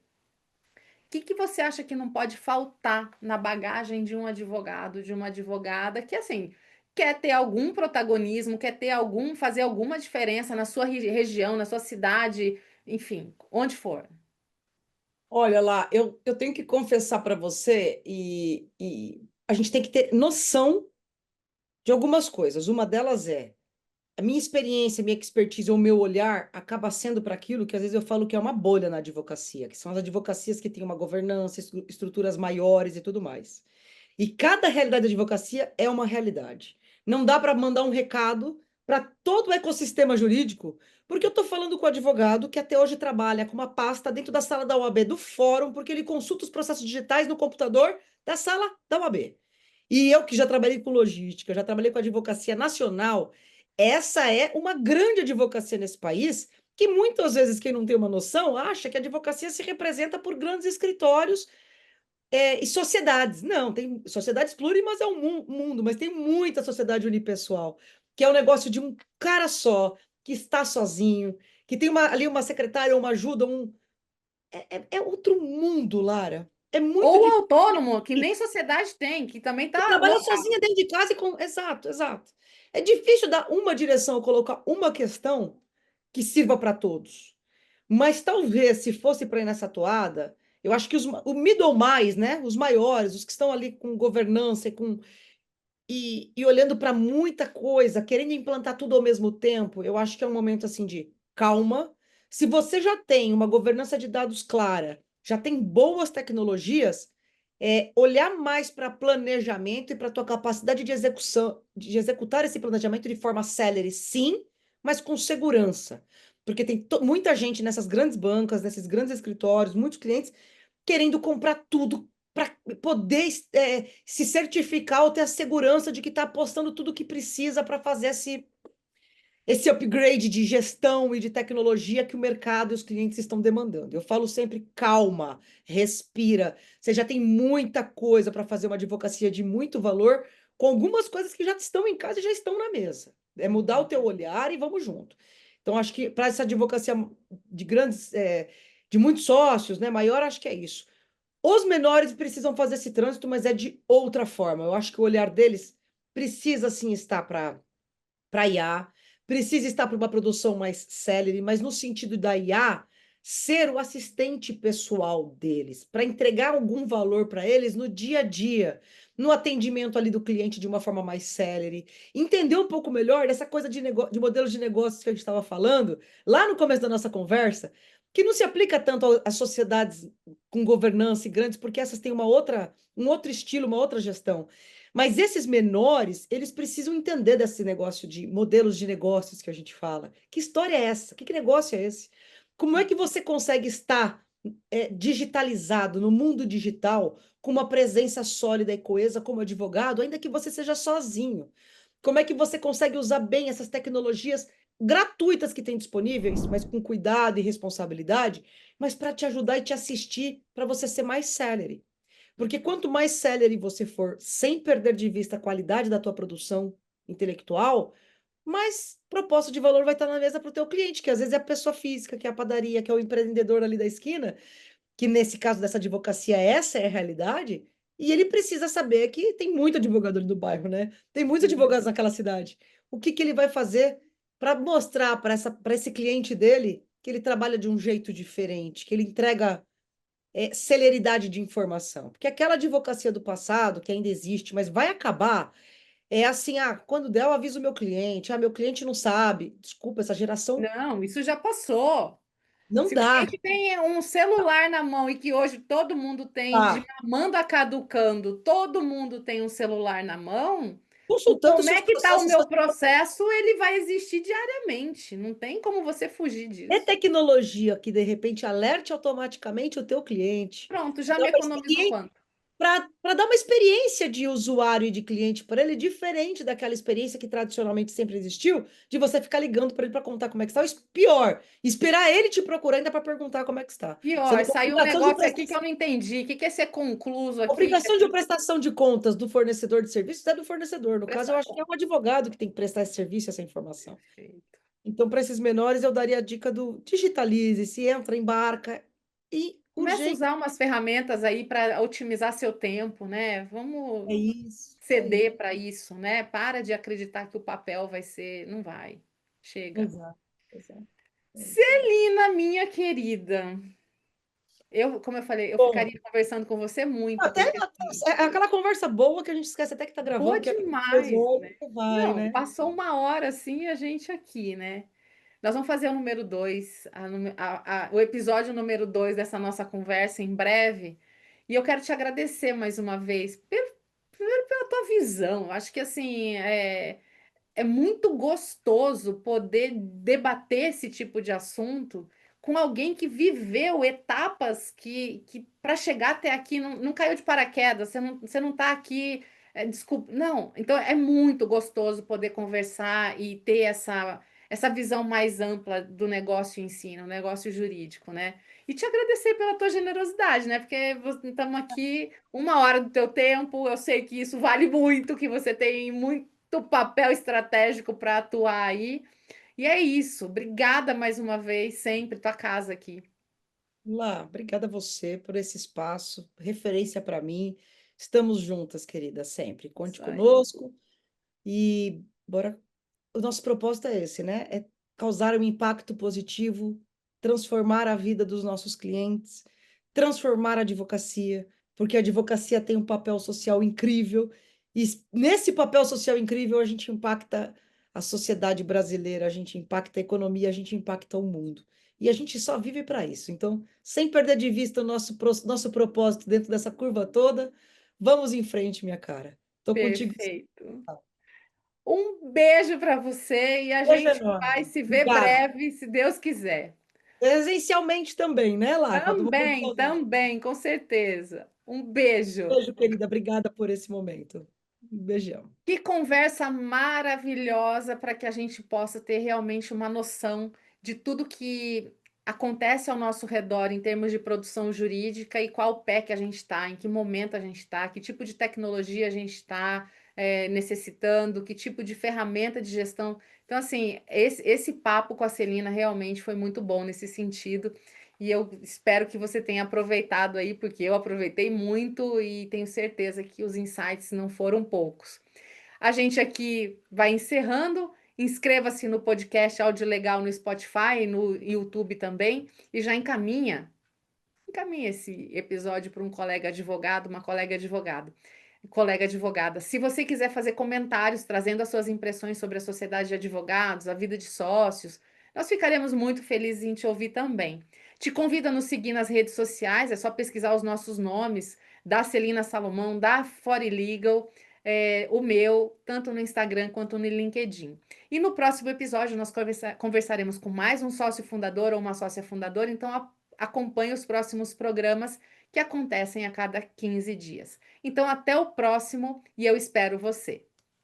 Que você acha que não pode faltar na bagagem de um advogado, de uma advogada, que assim quer ter algum protagonismo, quer ter algum, fazer alguma diferença na sua região, na sua cidade, enfim, onde for. Olha lá, eu tenho que confessar para você, e a gente tem que ter noção de algumas coisas. Uma delas é a minha experiência, minha expertise, ou o meu olhar acaba sendo para aquilo que às vezes eu falo que é uma bolha na advocacia, que são as advocacias que têm uma governança, estruturas maiores e tudo mais. E cada realidade da advocacia é uma realidade. Não dá para mandar um recado para todo o ecossistema jurídico, porque eu estou falando com o advogado que até hoje trabalha com uma pasta dentro da sala da OAB, do fórum, porque ele consulta os processos digitais no computador da sala da OAB. E eu que já trabalhei com logística, já trabalhei com advocacia nacional, essa é uma grande advocacia nesse país, que muitas vezes quem não tem uma noção acha que a advocacia se representa por grandes escritórios e sociedades. Não, tem sociedades plurimas é um mundo, mas tem muita sociedade unipessoal, que é um negócio de um cara só, que está sozinho, que tem ali uma secretária, uma ajuda, é outro mundo, Lara. É muito Ou difícil. autônomo, que nem sociedade tem, que também Que está trabalha local. sozinha dentro de casa e com. Exato, exato. É difícil dar uma direção, colocar uma questão que sirva para todos. Mas talvez, se fosse para ir nessa toada, eu acho que o middle mais, né? Os maiores, os que estão ali com governança e olhando para muita coisa, querendo implantar tudo ao mesmo tempo, eu acho que é um momento assim de calma. Se você já tem uma governança de dados clara, já tem boas tecnologias, olhar mais para planejamento e para a tua capacidade de execução, de executar esse planejamento de forma célere, sim, mas com segurança. Porque tem muita gente nessas grandes bancas, nesses grandes escritórios, muitos clientes querendo comprar tudo para poder se certificar ou ter a segurança de que está apostando tudo o que precisa para fazer esse upgrade de gestão e de tecnologia que o mercado e os clientes estão demandando. Eu falo sempre, calma, respira. Você já tem muita coisa para fazer uma advocacia de muito valor, com algumas coisas que já estão em casa e já estão na mesa. É mudar o teu olhar e vamos junto. Então, acho que para essa advocacia de grandes, de muitos sócios, né, maior, acho que é isso. Os menores precisam fazer esse trânsito, mas é de outra forma. Eu acho que o olhar deles precisa sim estar para IA, precisa estar para uma produção mais célere, mas no sentido da IA ser o assistente pessoal deles, para entregar algum valor para eles no dia a dia, no atendimento ali do cliente de uma forma mais célere, entender um pouco melhor dessa coisa de modelos de negócios que a gente estava falando lá no começo da nossa conversa, que não se aplica tanto às sociedades com governança e grandes, porque essas têm um outro estilo, uma outra gestão. Mas esses menores, eles precisam entender desse negócio de modelos de negócios que a gente fala. Que história é essa? Que negócio é esse? Como é que você consegue estar digitalizado, no mundo digital, com uma presença sólida e coesa como advogado, ainda que você seja sozinho? Como é que você consegue usar bem essas tecnologias gratuitas que tem disponíveis, mas com cuidado e responsabilidade, mas para te ajudar e te assistir para você ser mais célere? Porque quanto mais célere você for, sem perder de vista a qualidade da tua produção intelectual, mais proposta de valor vai estar na mesa para o teu cliente, que às vezes é a pessoa física, que é a padaria, que é o empreendedor ali da esquina, que nesse caso dessa advocacia, essa é a realidade, e ele precisa saber que tem muito advogado ali no bairro, né? Tem muitos Uhum. advogados naquela cidade. O que que ele vai fazer para mostrar para esse cliente dele que ele trabalha de um jeito diferente, que ele entrega celeridade de informação? Porque aquela advocacia do passado, que ainda existe, mas vai acabar, é assim, quando der, eu aviso o meu cliente, meu cliente não sabe. Desculpa, essa geração Não, isso já passou. não Se o dá. cliente tem um celular na mão e que hoje todo mundo tem, de Tá mamando a caducando, todo mundo tem um celular na mão, o consultando como seus é que está o processos. meu processo, ele vai existir diariamente. Não tem como você fugir É disso. tecnologia que de repente alerte automaticamente o teu cliente, Pronto, já me economizou quanto? para dar uma experiência de usuário e de cliente para ele diferente daquela experiência que tradicionalmente sempre existiu, de você ficar ligando para ele para contar como é que está. Pior, esperar ele te procurar ainda para perguntar como é que está. Você Pior, não tem saiu um obrigação de negócio aqui que prestar. eu não entendi. O que que é ser concluso A aqui? obrigação de prestação de contas do fornecedor de serviços é do fornecedor. No caso, eu Prestar acho que é conta. o advogado que tem que prestar esse serviço, essa informação. Perfeito. Então, para esses menores, eu daria a dica do digitalize, se entra, embarca e Começa a urgente. usar umas ferramentas aí para otimizar seu tempo, né? É Vamos isso, é ceder isso. para isso, né? Para de acreditar que o papel vai ser. Não vai. Chega. Exato, exato. É isso aí. Celina, minha querida, como eu falei, eu Bom, ficaria conversando com você muito, porque até assim, é aquela conversa boa que a gente esquece até que tá boa gravando, que é depois demais, olha, né? vai, Não, né? passou uma hora assim, a gente aqui, né? Nós vamos fazer o número 2, o episódio número 2 dessa nossa conversa em breve. E eu quero te agradecer mais uma vez, primeiro pela tua visão. Acho que assim, é muito gostoso poder debater esse tipo de assunto com alguém que viveu etapas que para chegar até aqui não caiu de paraquedas, você não está aqui, desculpa, não. Então é muito gostoso poder conversar e ter essa visão mais ampla do negócio em si, no negócio jurídico, né? E te agradecer pela tua generosidade, né? Porque estamos aqui uma hora do teu tempo, eu sei que isso vale muito, que você tem muito papel estratégico para atuar aí. E é isso. Obrigada mais uma vez, sempre tua casa aqui. Lá, obrigada a você por esse espaço, referência para mim. Estamos juntas, querida, sempre. Conte Isso aí. conosco e bora. O nosso propósito é esse, né? É causar um impacto positivo, transformar a vida dos nossos clientes, transformar a advocacia, porque a advocacia tem um papel social incrível, e nesse papel social incrível a gente impacta a sociedade brasileira, a gente impacta a economia, a gente impacta o mundo. E a gente só vive para isso. Então, sem perder de vista o nosso propósito dentro dessa curva toda, vamos em frente, minha cara. Estou contigo. Perfeito. Um beijo para você e a Beijo gente vai enorme. se ver Obrigada. breve, se Deus quiser. Presencialmente também, né, Laca? Tô morrendo de Também, saudade. também, com certeza. Um beijo. Beijo, querida. Obrigada por esse momento. Um beijão. Que conversa maravilhosa para que a gente possa ter realmente uma noção de tudo que acontece ao nosso redor em termos de produção jurídica e qual pé que a gente está, em que momento a gente está, que tipo de tecnologia a gente está necessitando, que tipo de ferramenta de gestão. Então, assim, esse papo com a Celina realmente foi muito bom nesse sentido. E eu espero que você tenha aproveitado aí, porque eu aproveitei muito e tenho certeza que os insights não foram poucos. A gente aqui vai encerrando. Inscreva-se no podcast Áudio Legal no Spotify e no YouTube também. E já encaminha esse episódio para um colega advogado, uma colega advogada. Se você quiser fazer comentários trazendo as suas impressões sobre a sociedade de advogados, a vida de sócios, nós ficaremos muito felizes em te ouvir também. Te convido a nos seguir nas redes sociais, é só pesquisar os nossos nomes, da Celina Salomão, da Fore Legal, o meu, tanto no Instagram quanto no LinkedIn. E no próximo episódio nós conversaremos com mais um sócio fundador ou uma sócia fundadora, então acompanhe os próximos programas que acontecem a cada 15 dias. Então, até o próximo e eu espero você.